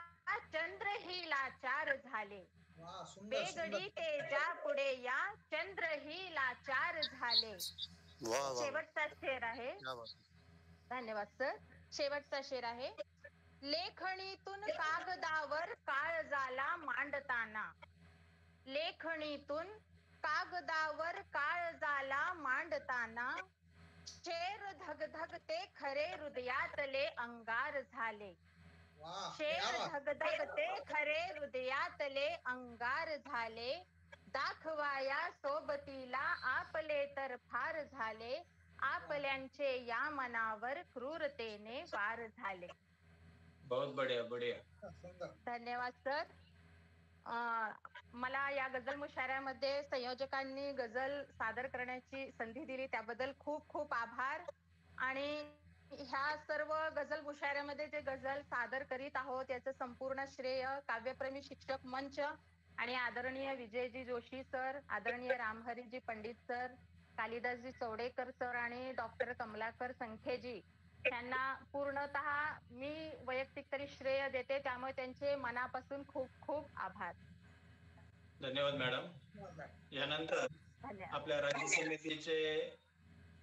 चंद्र ही लाचार झाले. वा सुंदर सुंदर. बेगडी तेजा पुढे या चंद्र ही लाचार झाले. वा वा शेवटचा शेर आहे. क्या बात. धन्यवाद सर. शेवटचा शेर आहे. लेखणीतून कागदावर काळजाला मांडताना. लेखणीतून कागदावर काळजाला मांडताना. शेर धगधगते खरे हृदयातले अंगार झाले. वा क्या शेर बात. धगधगते खरे हृदयातले अंगार झाले. दाखवाया सोबतीला आपले तर फार झाले. आपल्यांचे या मनावर क्रूरतेने वार झाले. बहुत बढिया बढिया. सुंदर. धन्यवाद सर. मला या गझल मुशायऱ्यामध्ये संयोजकांनी गझल सादर करण्याची संधी दिली त्याबद्दल खूप खूप आभार. आणि ह्या सर्व गझल मुशायऱ्यामध्ये जे गझल सादर करीत आहोत याचं संपूर्ण श्रेय काव्यप्रेमी शिक्षक मंच आणि आदरणीय विजयजी जोशी सर, आदरणीय रामहरीजी पंडित सर, कालिदासजी चौडेकर सर आणि डॉक्टर कमलाकर संखेजी यांना पूर्णतः मी वैयक्तिक तरी श्रेय देते. त्यामुळे त्यांचे मनापासून खूप खूप आभार. धन्यवाद मॅडम. यानंतर धन्यवाद. आपल्या राज्य समितीचे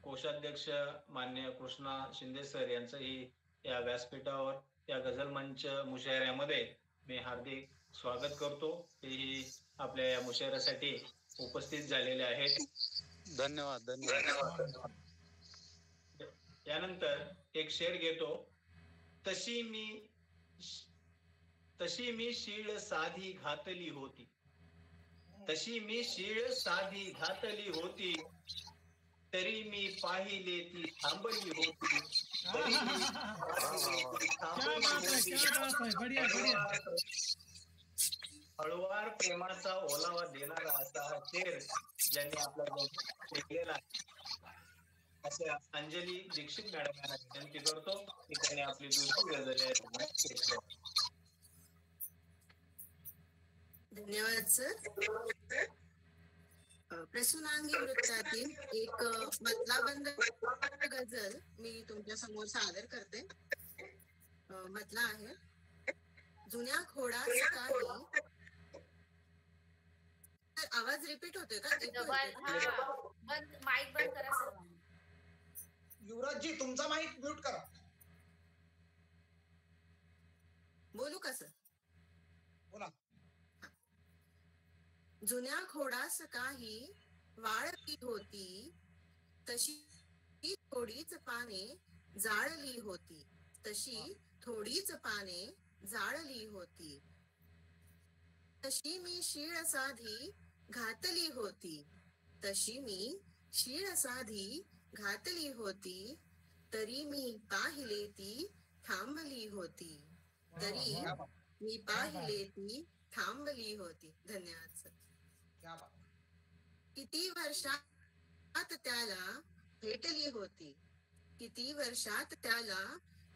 कोषाध्यक्ष मान्य कृष्णा शिंदे सर यांचंही या व्यासपीठावर या गझल मंच मुशायऱ्यामध्ये मी हार्दिक स्वागत करतो. तेही आपल्या या मुशायऱ्यासाठी उपस्थित झालेले आहेत. धन्यवाद धन्यवाद. यानंतर एक शेर घेतो. तशी मी शीळ साधी घातली होती. तशी मी शीळ साधी घातली होती. तरी मी पाहिले ती थांबली होती. तरी मी पाहिले ती थांबली होती. बढिया बढिया. हळुवार प्रेमाचा ओलावा देणारा असा हा शेर ज्यांनी आपला लिहिलेला आहे असे अंजली दीक्षित मॅडम यांना विनंती करतो की त्यांनी आपली दुसरी गझल आहे. धन्यवाद सर. प्रसूनांगी वृत्तातील एक मतलाबंद गझल मी तुमच्या समोर सादर करते. मतला आहे. जुन्या खोडा काही. आवाज रिपीट होतोय का? माईक बंद करा सर. युवराजजी तुमचा माईक म्यूट करा. बोलू का सर? बोला. जुन्या खोडास काही वाळली होती. तशी थोडीच पाने जाळली होती. तशी थोडीच पाने जाळली होती. तशी मी शीळ साधी घातली होती. तशी मी शीळ साधी घातली होती. तरी मी पाहिले ती थांबली होती. तरी मी पाहिले ती थांबली होती. धन्यवाद सर. किती वर्षात त्याला भेटली होती. किती वर्षात त्याला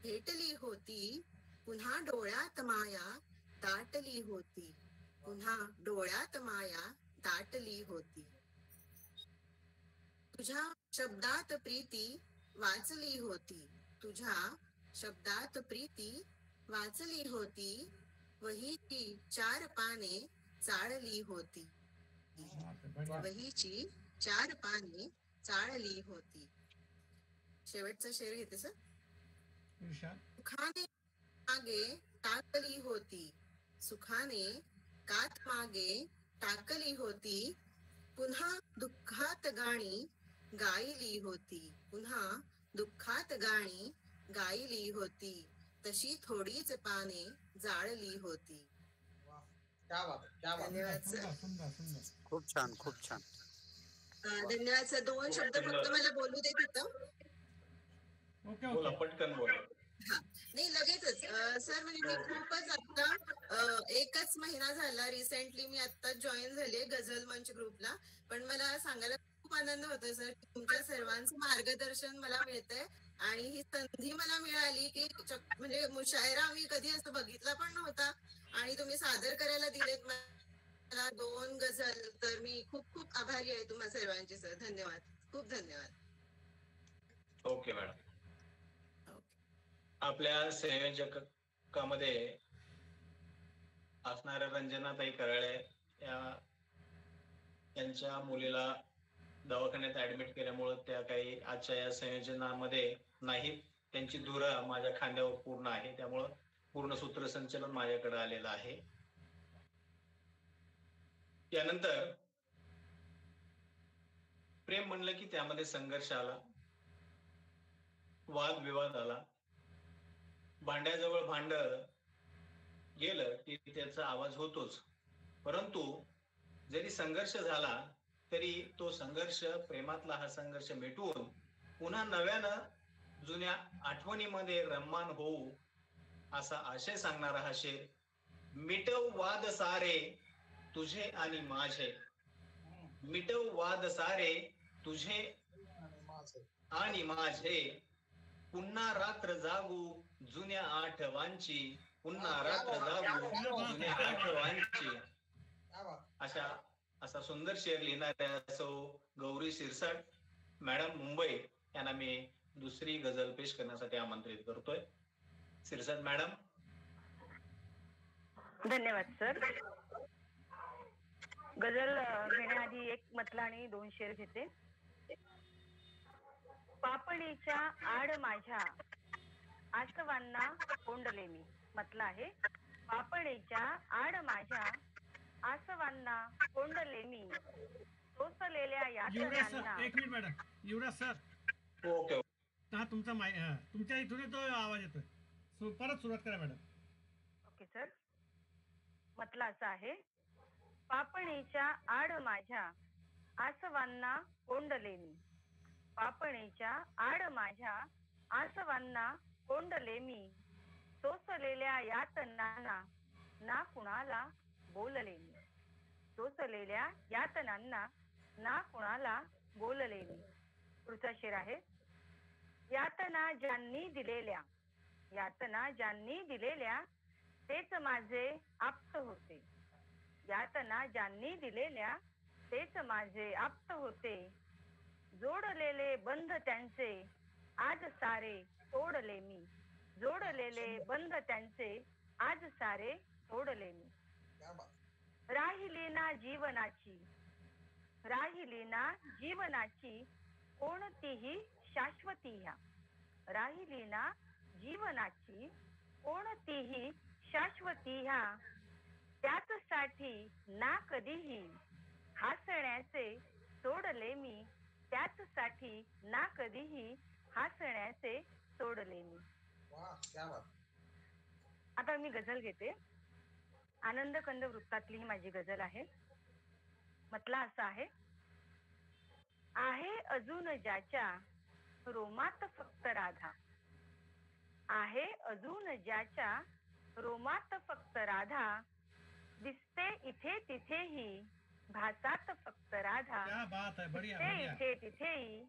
भेटली होती. पुन्हा डोळ्यात माया दाटली होती. पुन्हा डोळ्यात माया दाटली होती. तुझ्या शब्दात प्रीती वाचली होती, तुझ्या शब्दात प्रीती वाचली होती, वहीची 4 पाने चाळली होती, वहीची 4 पाने चाळली होती. शेवटचा शेर घेते सर. सुखाने मागे टाकली होती, सुखाने कात मागे टाकली होती, पुन्हा दुःखात गाणी गायली होती, पुन्हा दुःखात गाणी गायली होती, तशी थोडीच पाने जाळली होती. क्या बात आहे, क्या बात आहे. धन्यवाद सर. खूप छान, खूप छान. धन्यवाद सर. 2 शब्द फक्त मला बोलू देत होतं. बोला, पटकन बोला. नाही लगेचच सर, म्हणजे मी खूपच आता 1च महिना झाला, रिसेंटली मी आता जॉईन झाले गझल मंच ग्रुपला, पण मला सांगायला खूप आनंद होतोय सर, तुमच्या सर्वांचं मार्गदर्शन मला मिळतंय आणि ही संधी मला मिळाली की म्हणजे मुशायरा मी कधी असं बघितला पण नव्हता आणि तुम्ही सादर करायला दिलेत मला 2 गझल, तर मी खूप खूप आभारी आहे तुम्हा सर्वांचे सर. धन्यवाद, खूप धन्यवाद. Okay madam. आपल्या संयोजकामध्ये असणाऱ्या रंजनाताई कराळे यांच्या मुलीला दवाखान्यात ऍडमिट केल्यामुळे त्या काही आजच्या या संयोजनामध्ये नाहीत. त्यांची धुरा माझ्या खांद्यावर पूर्ण आहे, त्यामुळं पूर्ण सूत्रसंचलन माझ्याकडे आलेलं आहे. त्यानंतर प्रेम म्हणलं की त्यामध्ये संघर्ष आला, वादविवाद आला, भांड्याजवळ भांड गेलं की त्याचा आवाज होतोच. परंतु जरी संघर्ष झाला तरी तो संघर्ष, प्रेमातला हा संघर्ष मिटवून पुन्हा नव्यानं जुन्या आठवणीमध्ये रम्मान होऊ असा आशय सांगणारा हा शेर. मिटव वाद सारे तुझे आणि माझे, मिटव वाद सारे तुझे आणि माझे, पुन्हा रात्र जागू जुन्या आठवांची, पुन्हा रात्र जागू जुन्या आठवांची. असा सुंदर शेर लिहिणाऱ्या सौ गौरी शिरसाट मॅडम मुंबई यांना मी दुसरी गझल पेश करण्यासाठी आमंत्रित करतोय. शिरसाट मॅडम. धन्यवाद सर. गझल घेण्याआधी एक मतला आणि 2 शेर घेते. पापणीच्या आड माझ्या आसवांना कोंडले मी. म्हटलं आहे, पापणीच्या आड माझ्या आसवांना कोंडले मी, सोसलेल्या यातनांना. एक मिनिट मॅडम. युवराज सर. ओके. हा तुमचा तुमच्या इथून तो आवाज येतोय. परत सुरुवात करा मॅडम. Okay sir. म्हटलं असं आहे, पापणीच्या आड माझ्या आसवांना कोंडले मी, पापणीच्या आड माझ्या आसवांना कोंडले मी, सोसलेल्या यातनांना ना कुणाला बोलले मी, सोसलेल्या यातनांना ना कुणाला बोलले मी. पुढचा शेर आहे. यातना ज्यांनी दिलेल्या, यातना ज्यांनी दिलेल्या तेच माझे आप्त होते, यातना ज्यांनी दिलेल्या तेच माझे आप्त होते, जोडलेले बंध त्यांचे आज सारे तोडले मी, जोडलेले बंध त्यांचे आज सारे तोडले मी. राहिली ना जीवनाची, राहिली ना जीवनाची कोणतीही शाश्वती ह्या, राहिली ना जीवनाची कोणतीही शाश्वती ह्या, त्याचसाठी ना कधीही हसण्याचे सोडले मी, त्याचसाठी ना कधीही हसण्याचे सोडले मी. आता मी गझल घेते. आनंद कंद वृत्तातली ही माझी गझल आहे. म्हटला असा आहे. आहे अजून ज्याच्या रोमात फक्त राधा, आहे अजून ज्याच्या रोमात फक्त राधा, दिसते इथे तिथेही भासात फक्त राधा, दिसते इथे तिथेही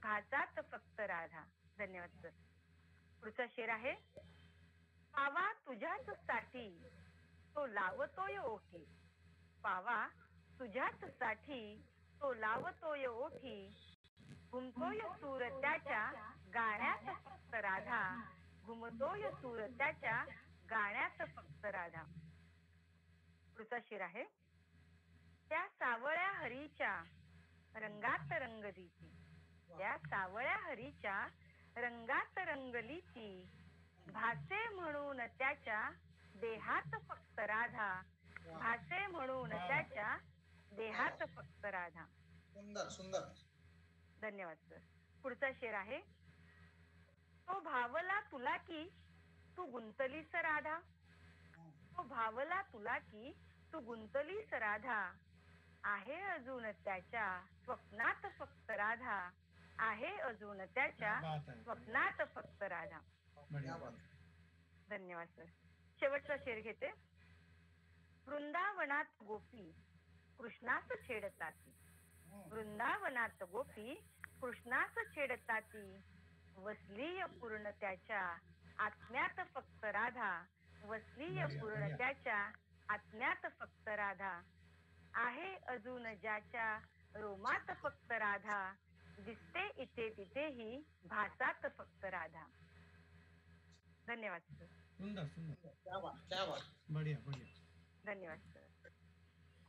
भासात फक्त राधा. धन्यवाद सर. पुढचा शेर आहे. पावा तुझ्याच साठी तो लावतोय ओठी, पावा तुझ्याच साठी तो लावतोय ओठी, घुमतोय सूर त्याच्या गाण्यात फक्त राधा, घुमतोय सूर त्याच्या गाण्यात फक्त राधा. पुढचा शेर आहे. त्या सावळ्या हरीच्या रंगात रंगलीची, त्या सावळ्या हरीच्या रंगात रंगलीची, भासे म्हणून त्याच्या देहात फक्त राधा, भासे म्हणून त्याच्या देहात फक्त राधा. सुंदर सुंदर. धन्यवाद सर. पुढचा शेर आहे. तो भावला तुला की तू गुंतलीस राधा, तो भावला तुला की तू गुंतलीस राधा, आहे अजून त्याच्या स्वप्नात फक्त राधा, आहे अजून त्याच्या स्वप्नात फक्त राधा. धन्यवाद सर. शेवटचा शेर घेते. वृंदावनात गोपी कृष्णास छेडताती, वृंदावनात गोपी कृष्णास छेडताती, वसलीय पूर्ण त्याच्या आत्म्यात फक्त राधा, वसलीय पूर्ण त्याच्या आत्म्यात फक्त राधा, आहे अजून ज्याच्या रोमात फक्त राधा, दिसते इथे तिथेही भासात फक्त राधा. धन्यवाद सर. सुंदर सुंदर. क्या बात क्या बात. बढिया बढिया. धन्यवाद सर.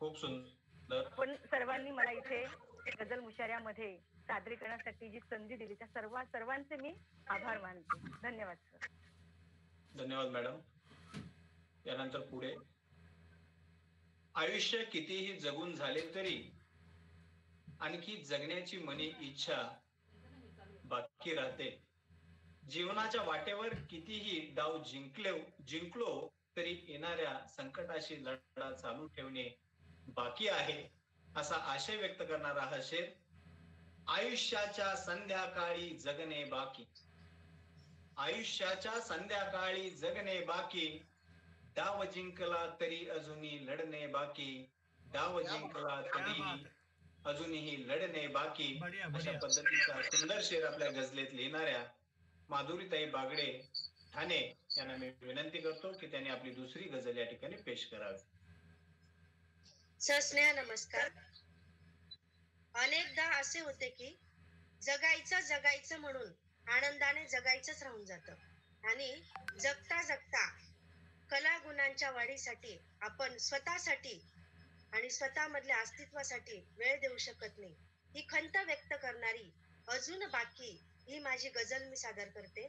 खूप सुंदर. पण सर्वांनी मला इथे गझल मुशायऱ्यामध्ये सादरीकरणासाठी जी संधी दिली त्या सर्वांचे मी आभार मानते. धन्यवाद सर. धन्यवाद मॅडम. यानंतर पुढे. आयुष्य कितीही जगून झाले तरी आणखी जगण्याची मनी इच्छा बाकी राहते. जीवनाच्या वाटेवर कितीही डाव जिंकलो तरी येणाऱ्या संकटाशी लढा चालू ठेवणे बाकी आहे, असा आशय व्यक्त करणारा हा शेर. आयुष्याच्या संध्याकाळी जगणे बाकी, आयुष्याच्या संध्याकाळी जगणे बाकी, डाव जिंकला तरी अजूनही लढणे बाकी, डाव जिंकला तरी अजूनही लढणे बाकी, अशा पद्धतीचा सुंदर शेर आपल्या गझलेत लिहिणाऱ्या माधुरीताई बागडे ठाणे यांना मी विनंती करतो की त्यांनी आपली दुसरी गझल या ठिकाणी पेश करावी. सस्नेह नमस्कार. अनेकदा असे होते की जगायचं म्हणून आनंदाने जगायचंच राहून जातं आणि जगता जगता कला गुणांच्या वाढीसाठी आपण स्वतःसाठी आणि स्वतःमधल्या अस्तित्वासाठी वेळ देऊ शकत नाही. ही खंत व्यक्त करणारी अजून बाकी ही माझी गझल मी सादर करते.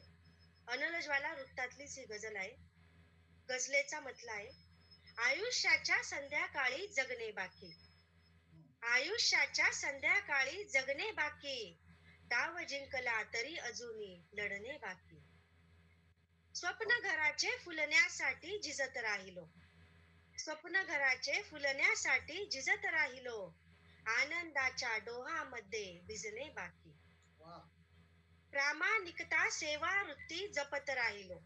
अनलज्वाला वृत्तातलीच ही गझल आहे. गझलेचा म्हटला आहे. आयुष्याच्या संध्याकाळी जगणे बाकी, आयुष्याच्या संध्याकाळी जगणे बाकी, डाव जिंकला तरी अजूनही लढणे बाकी, स्वप्न घराचे फुलण्यासाठी झिजत राहिलो, स्वप्न घराचे फुलण्यासाठी झिजत राहिलो, आनंदाच्या डोहामध्ये भिजणे बाकी, प्रामाणिकता सेवा वृत्ती जपत राहिलो,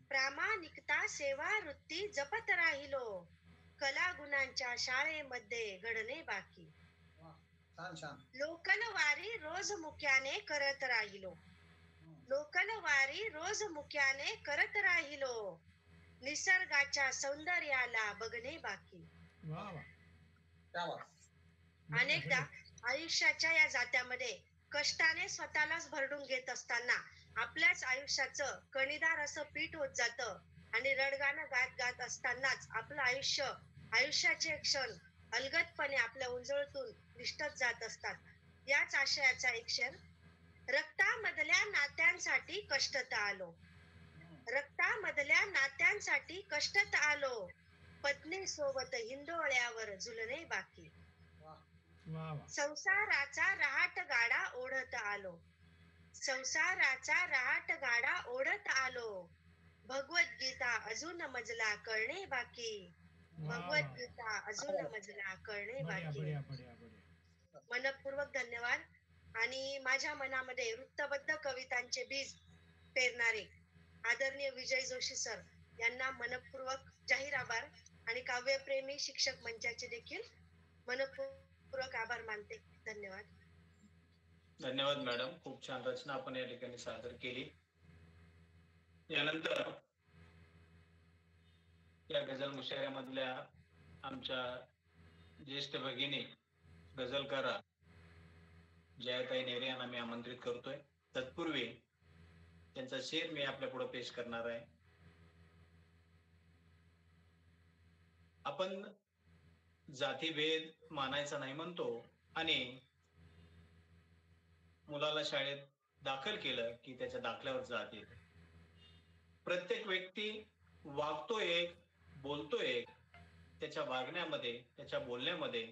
प्रामाणिकता सेवा वृत्ती जपत राहिलो, कला गुणांच्या शाळेमध्ये घडणे बाकी, लोकलवारी रोज मुक्याने करत राहिलो, लोकलवारी रोज मुक्याने करत राहिलो, निसर्गाच्या सौंदर्याला बघणे बाकी. अनेकदा आयुष्याच्या या जात्यामध्ये कष्टाने स्वतःलाच भरडून घेत असताना आपल्याच आयुष्याचं कणीदार असं पीठ होत जातं आणि रडगाणं गात असतानाच आपलं आयुष्याचे क्षण अलगदपणे आपल्या उंजळतून निष्ठत जात असतात. याच आशयाचा एक शेर. रक्तामधल्या नात्यांसाठी कष्टत आलो, रक्तामधल्या नात्यांसाठी कष्टत आलो, पत्नी सोबत हिंदोळ्यावर झुलणे बाकी, संसाराचा रहाट गाडा ओढत आलो, संसाराचा रहाट गाडा ओढत आलो, भगवद्गीता अजून मजला करणे बाकी, भगवद्गीता अजून मजला करणे बाकी. मनपूर्वक धन्यवाद. आणि माझ्या मनामध्ये वृत्तबद्ध कवितांचे बीज पेरणारे आदरणीय विजय जोशी सर यांना मनपूर्वक जाहीर आभार आणि काव्यप्रेमी शिक्षक मंचाचे देखील मनपूर्वक आभार मानते. धन्यवाद. धन्यवाद मॅडम. खूप छान रचना आपण या ठिकाणी सादर केली. यानंतर या गझल मुशायऱ्यामधल्या आमच्या ज्येष्ठ भगिनी गझलकारा जयाताई नेरे यांना मी आमंत्रित करतोय. तत्पूर्वी त्यांचा शेर मी आपल्या पुढे पेश करणार आहे. आपण जातीभेद मानायचा नाही म्हणतो आणि मुलाला शाळेत दाखल केलं की त्याच्या दाखल्यावर जात येते. प्रत्येक व्यक्ती वागतो एक, बोलतो एक, त्याच्या वागण्यामध्ये, त्याच्या बोलण्यामध्ये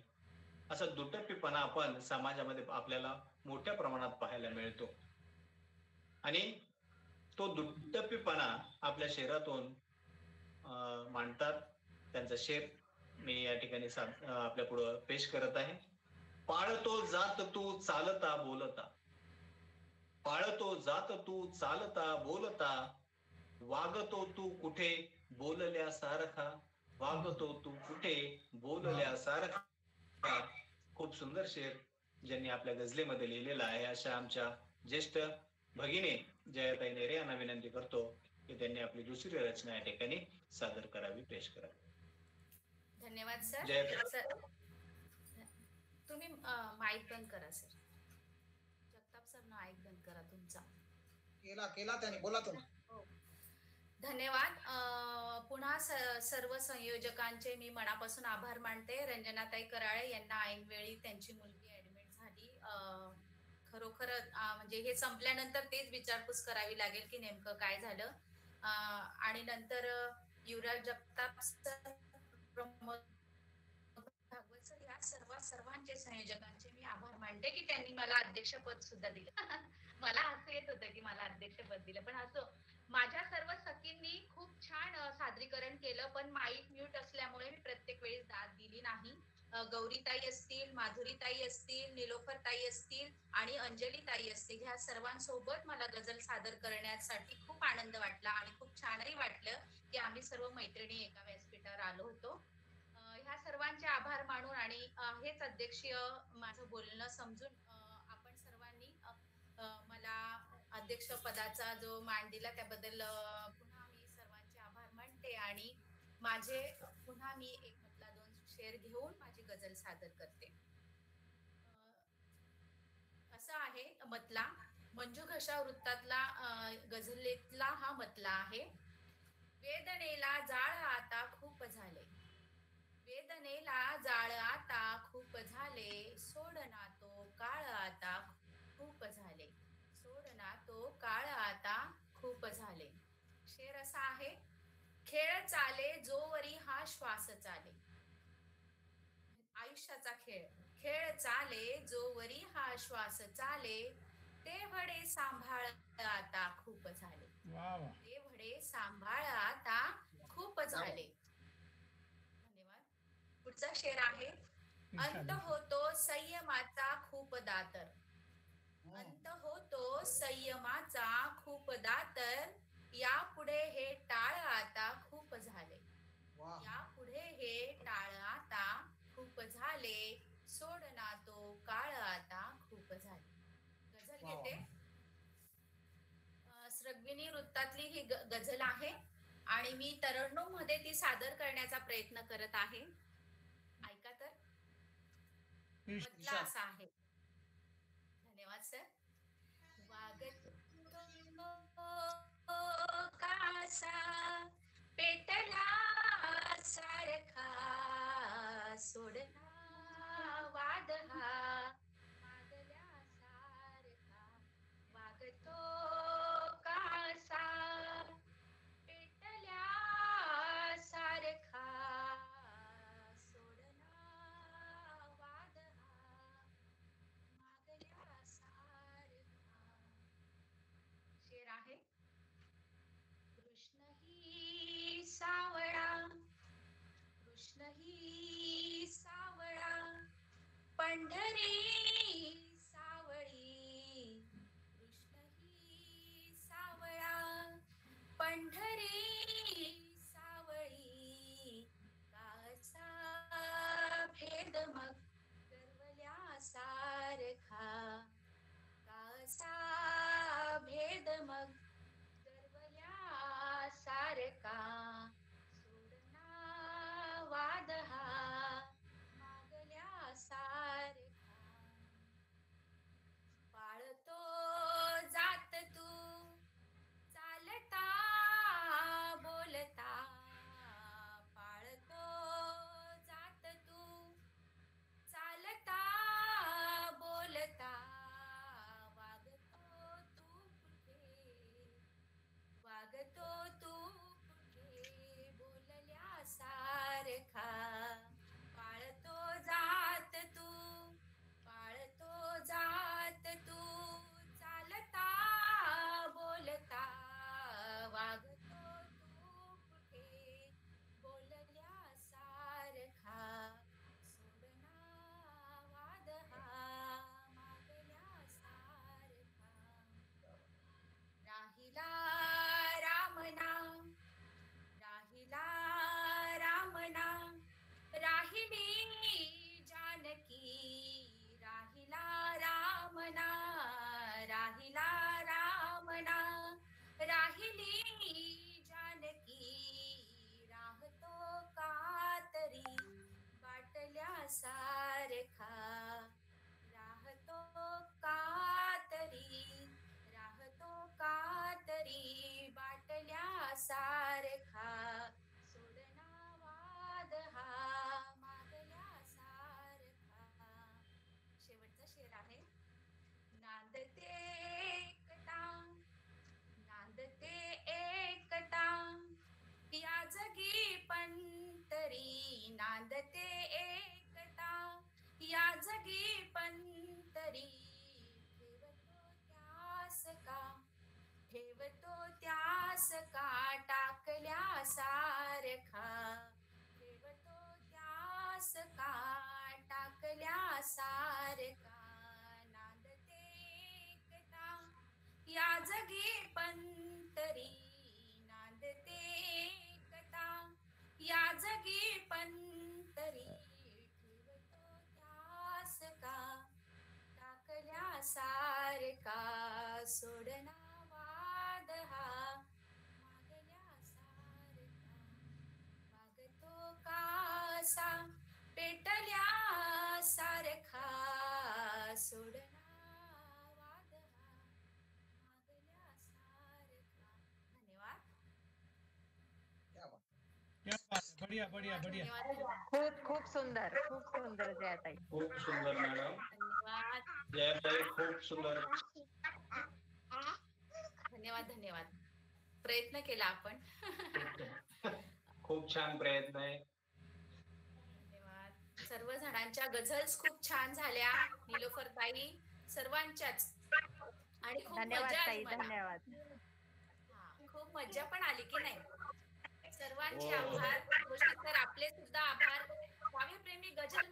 असा दुटप्पीपणा आपण समाजामध्ये आपल्याला मोठ्या प्रमाणात पाहायला मिळतो आणि तो दुटप्पीपणा आपल्या शहरातून मांडतात. त्यांचा शेर मी या ठिकाणी आपल्या पुढे पेश करत आहे. पाळतो जात तू चालता बोलता, पाळतो जात तू चालता बोलता, वागतो तू कुठे बोलल्यासारखा, वागतो तू कुठे बोलल्यासारखा. खूप सुंदर शेर ज्यांनी आपल्या गझलेमध्ये लिहिलेला आहे. अशा आमच्या ज्येष्ठ भगिनी जयाताई नेरे यांना विनंती करतो की त्यांनी आपली दुसरी रचना या ठिकाणी सादर करावी, पेश करावी. धन्यवाद सर. सर तुम्ही माईक बंद करा सर. जगताप सर माईक बंद करा तुमचा. केला त्याने, बोला तुम्ही. धन्यवाद. पुन्हा सर्व संयोजकांचे मी मनापासून आभार मानते. रंजनाताई कराळे यांना ऐनवेळी त्यांची मुलगी ऍडमिट झाली. खरोखर म्हणजे हे संपल्यानंतर तेच विचारपूस करावी लागेल की नेमकं काय झालं. आणि नंतर युवराज जगताप सर, प्रमोद भागवत सर या सर्वांचे संयोजकांचे मी आभार मानते की त्यांनी मला अध्यक्षपद सुद्धा दिलं. मला असं येत होतं की मला अध्यक्षपद दिलं, पण असं माझ्या सर्व सखींनी खूप छान सादरीकरण केलं, पण माईक म्यूट असल्यामुळे मी प्रत्येक वेळेस दाद दिली नाही. गौरीताई असतील, माधुरीताई असतील, निलोफरताई असतील आणि अंजलीताई असतील, ह्या सर्वांसोबत मला गझल सादर करण्यासाठी खूप आनंद वाटला आणि खूप छानही वाटलं की आम्ही सर्व मैत्रिणी एका व्यासपीठावर आलो होतो. ह्या सर्वांचे आभार मानून आणि हेच अध्यक्षीय माझं बोलणं समजून आपण सर्वांनी मला अध्यक्ष पदाचा जो मान दिला त्याबद्दल पुन्हा मी सर्वांचे आभार मानते आणि माझे पुन्हा मी एक मतला दोन शेर घेऊन माझी गझल सादर करते. असं आहे मतला. मंजू घशा वृत्तातला गझलेतला हा मतला आहे. वेदनेला जाळ आता खूप झाले, वेदनेला जाळ आता खूप झाले, सोडना तो काळ आता खूप झाले, सोडना तो काळ आता खूप झाले. शेर असा आहे. खेळ चाले जोवरी हा श्वास चाले, आयुष्याचा खेळ. खेळ चाले जोवरी हा श्वास चाले, ते भडे सांभाळ आता खूप झाले, ते भडे सांभाळ आता खूप झाले. धन्यवाद. पुढचा शेर आहे. अंत होतो संयमाचा खूप दातर, अंत होतो संयमाचा खूप दातर, यापुढे हे टाळ आता खूप झाले, यापुढे हे टाळ आता खूप झाले, सोडना तो काळ आता खूप झाले. गझल घेते. स्रग्विणी वृत्तातली ही गझल आहे आणि मी तरण्णुमध्ये ती सादर करण्याचा प्रयत्न करत आहे. ऐका तर. म्हटलं असं आहे. धन्यवाद सर. वागतो कासा पेटला सारखा, सोडला वाद हा मागल्या सारखा, वागतो कासा पेटल्या सारखा, सोडला वाद हा मागल्या सारखा. शेर आहे. कृष्ण ही सावळा, कृष्ण ही सावळा, पंढरी सावळी, कृष्ण ही सावळा, पंढरी सावळी, काचा भेद मग गर्वल्या सारखा, काचा भेद मग गर्वल्या सारखा, सोडना वाद हा मागल्या सारखा. शेर आहे. नांदते एकता नांदते एकता या जगी पंतरी नांदते एकता या जगी पंतरी ठेवतो त्यास का टाकल्या सारखा ठेवतो त्यास का टाकल्या सारखा नांदते एकता या जगी पंतरी नांदते एकता या जगी पंतरी ठेवतो त्यास का टाकल्या सारखा सोडना वाद हा मागल्या सारखा मागतो कासा पेटल्या सारखा सोडना वाद हा मागल्या सारखा. धन्यवाद. क्या बात. क्या बात है. बढ़िया बढ़िया बढ़िया. धन्यवाद. खूप सुंदर जयाताई. खूप सुंदर मॅडम. धन्यवाद. जयाताई खूप सुंदर. धन्यवाद. प्रयत्न केला आपण. खूप छान प्रयत्न आहे. धन्यवाद. सर्व जणांच्या गझल्स खूप छान झाल्या. निलोफर ताई सर्वांच्याच आणि खूप मजा आली मला. धन्यवाद. खूप मजा पण आली की नाही. सर्वांचे आभार. जोशी सर आपले सुद्धा आभार. काव्यप्रेमी गझल